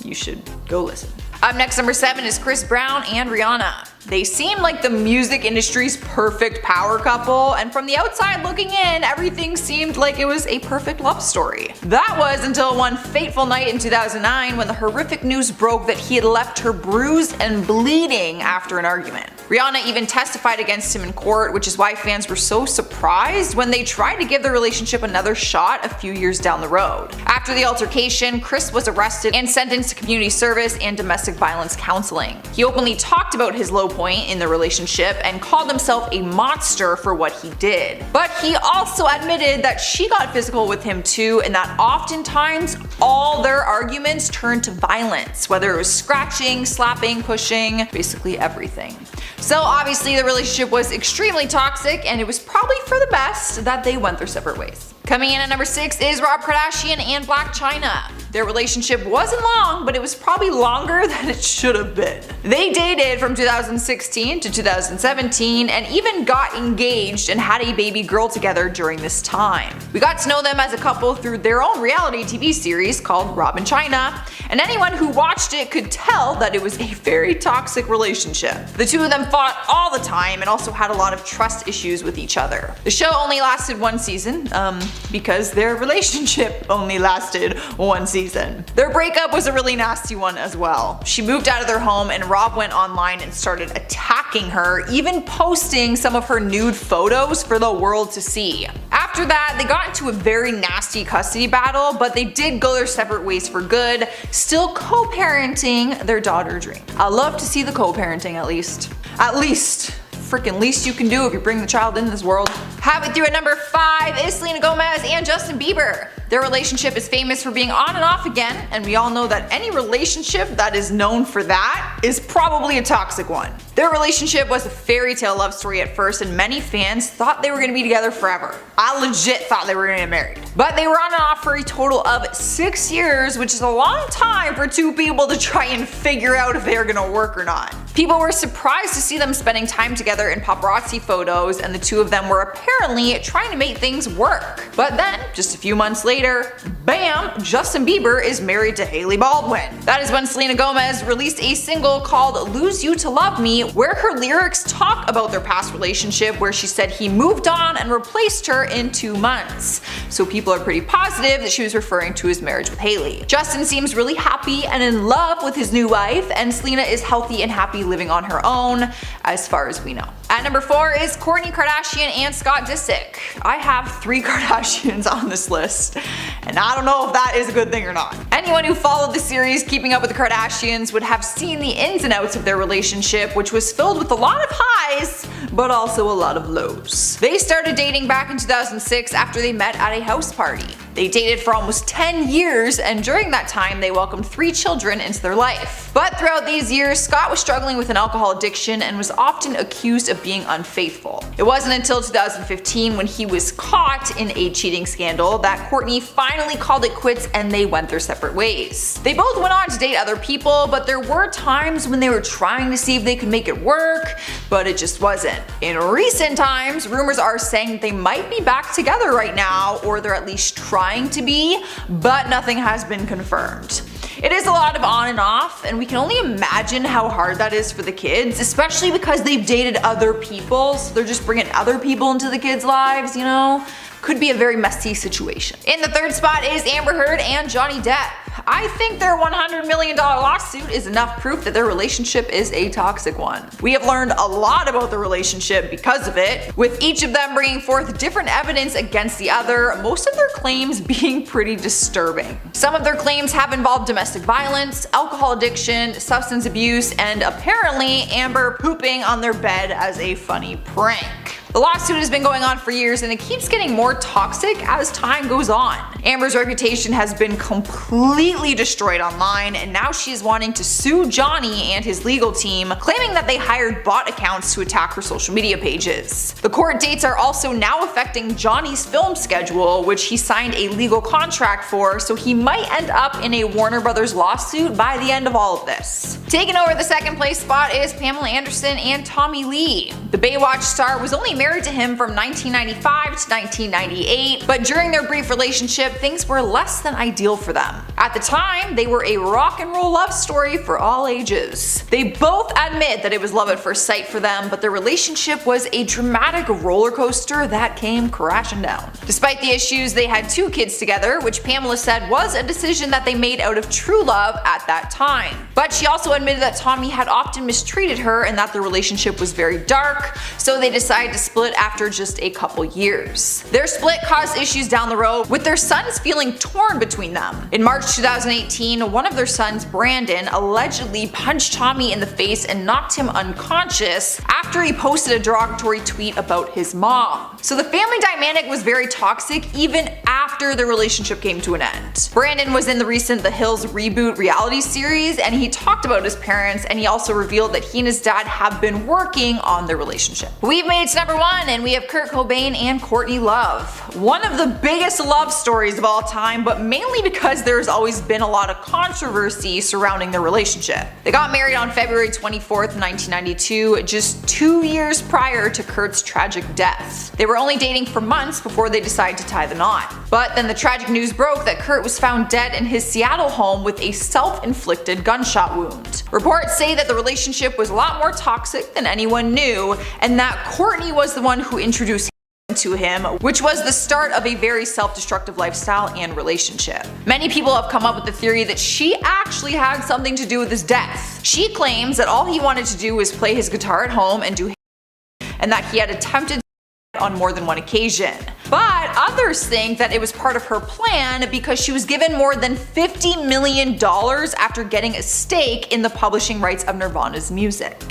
You should go listen. Up next, number 7 is Chris Brown and Ariana. They seem like the music industry's perfect power couple, and from the outside looking in, everything seemed like it was a perfect love story. That was until one fateful night in 2009 when the horrific news broke that he had left her bruised and bleeding after an argument. Rihanna even testified against him in court, which is why fans were so surprised when they tried to give the relationship another shot a few years down the road. After the altercation, Chris was arrested and sentenced to community service and domestic violence counseling. He openly talked about his low point in the relationship and called himself a monster for what he did. But he also admitted that she got physical with him too, and that oftentimes all their arguments turned to violence, whether it was scratching, slapping, pushing, basically everything. So obviously the relationship was extremely toxic, and it was probably for the best that they went their separate ways. Coming in at number 6 is Rob Kardashian and Blac Chyna. Their relationship wasn't long, but it was probably longer than it should have been. They dated from 2016 to 2017 and even got engaged and had a baby girl together during this time. We got to know them as a couple through their own reality TV series called Rob and China, and anyone who watched it could tell that it was a very toxic relationship. The two of them fought all the time and also had a lot of trust issues with each other. The show only lasted one season, because their relationship only lasted one season. Their breakup was a really nasty one as well. She moved out of their home and Rob went online and started attacking her, even posting some of her nude photos for the world to see. After that, they got into a very nasty custody battle, but they did go their separate ways for good, still co-parenting their daughter Dream. I love to see the co-parenting at least. At least. Freaking least you can do if you bring the child in this world. Halfway through at number 5 is Selena Gomez and Justin Bieber. Their relationship is famous for being on and off again, and we all know that any relationship that is known for that is probably a toxic one. Their relationship was a fairy tale love story at first, and many fans thought they were going to be together forever. I legit thought they were going to get married. But they were on and off for a total of 6 years, which is a long time for two people to try and figure out if they are going to work or not. People were surprised to see them spending time together in paparazzi photos, and the two of them were apparently trying to make things work. But then, just a few months later, bam, Justin Bieber is married to Hailey Baldwin. That is when Selena Gomez released a single called Lose You to Love Me, where her lyrics talk about their past relationship, where she said he moved on and replaced her in 2 months. So people are pretty positive that she was referring to his marriage with Hailey. Justin seems really happy and in love with his new wife, and Selena is healthy and happy living on her own, as far as we know. At number 4 is Kourtney Kardashian and Scott Disick. I have 3 Kardashians on this list, and I don't know if that is a good thing or not. Anyone who followed the series Keeping Up with the Kardashians would have seen the ins and outs of their relationship, which was filled with a lot of highs, but also a lot of lows. They started dating back in 2006 after they met at a house party. They dated for almost 10 years, and during that time they welcomed 3 children into their life. But throughout these years, Scott was struggling with an alcohol addiction and was often accused of being unfaithful. It wasn't until 2015, when he was caught in a cheating scandal, that Kourtney finally called it quits and they went their separate ways. They both went on to date other people, but there were times when they were trying to see if they could make it work, but it just wasn't. In recent times, rumors are saying that they might be back together right now, or they're at least trying to be, but nothing has been confirmed. It is a lot of on and off, and we can only imagine how hard that is for the kids, especially because they've dated other people, so they're just bringing other people into the kids' lives, you know? Could be a very messy situation. In the 3rd spot is Amber Heard and Johnny Depp. I think their $100 million lawsuit is enough proof that their relationship is a toxic one. We have learned a lot about the relationship because of it, with each of them bringing forth different evidence against the other, most of their claims being pretty disturbing. Some of their claims have involved domestic violence, alcohol addiction, substance abuse, and apparently Amber pooping on their bed as a funny prank. The lawsuit has been going on for years, and it keeps getting more toxic as time goes on. Amber's reputation has been completely destroyed online, and now she is wanting to sue Johnny and his legal team, claiming that they hired bot accounts to attack her social media pages. The court dates are also now affecting Johnny's film schedule, which he signed a legal contract for, so he might end up in a Warner Brothers lawsuit by the end of all of this. Taking over the 2nd place spot is Pamela Anderson and Tommy Lee. The Baywatch star was only married to him from 1995 to 1998, but during their brief relationship, things were less than ideal for them. At the time, they were a rock and roll love story for all ages. They both admit that it was love at first sight for them, but their relationship was a dramatic roller coaster that came crashing down. Despite the issues, they had 2 kids together, which Pamela said was a decision that they made out of true love at that time. But she also admitted that Tommy had often mistreated her and that the relationship was very dark, so they decided to split after just a couple years. Their split caused issues down the road, with their sons feeling torn between them. In March 2018, one of their sons, Brandon, allegedly punched Tommy in the face and knocked him unconscious after he posted a derogatory tweet about his mom. So the family dynamic was very toxic even after the relationship came to an end. Brandon was in the recent The Hills reboot reality series, and he talked about his parents, and he also revealed that he and his dad have been working on their relationship. We've made it to number 1, and we have Kurt Cobain and Courtney Love. One of the biggest love stories of all time, but mainly because there's always been a lot of controversy surrounding their relationship. They got married on February 24th, 1992, just 2 years prior to Kurt's tragic death. They were only dating for months before they decided to tie the knot. But then the tragic news broke that Kurt was found dead in his Seattle home with a self-inflicted gunshot wound. Reports say that the relationship was a lot more toxic than anyone knew, and that Courtney was the one who introduced to him, which was the start of a very self-destructive lifestyle and relationship. Many people have come up with the theory that she actually had something to do with his death. She claims that all he wanted to do was play his guitar at home and do, and that he had attempted on more than one occasion. But others think that it was part of her plan because she was given more than $50 million after getting a stake in the publishing rights of Nirvana's music.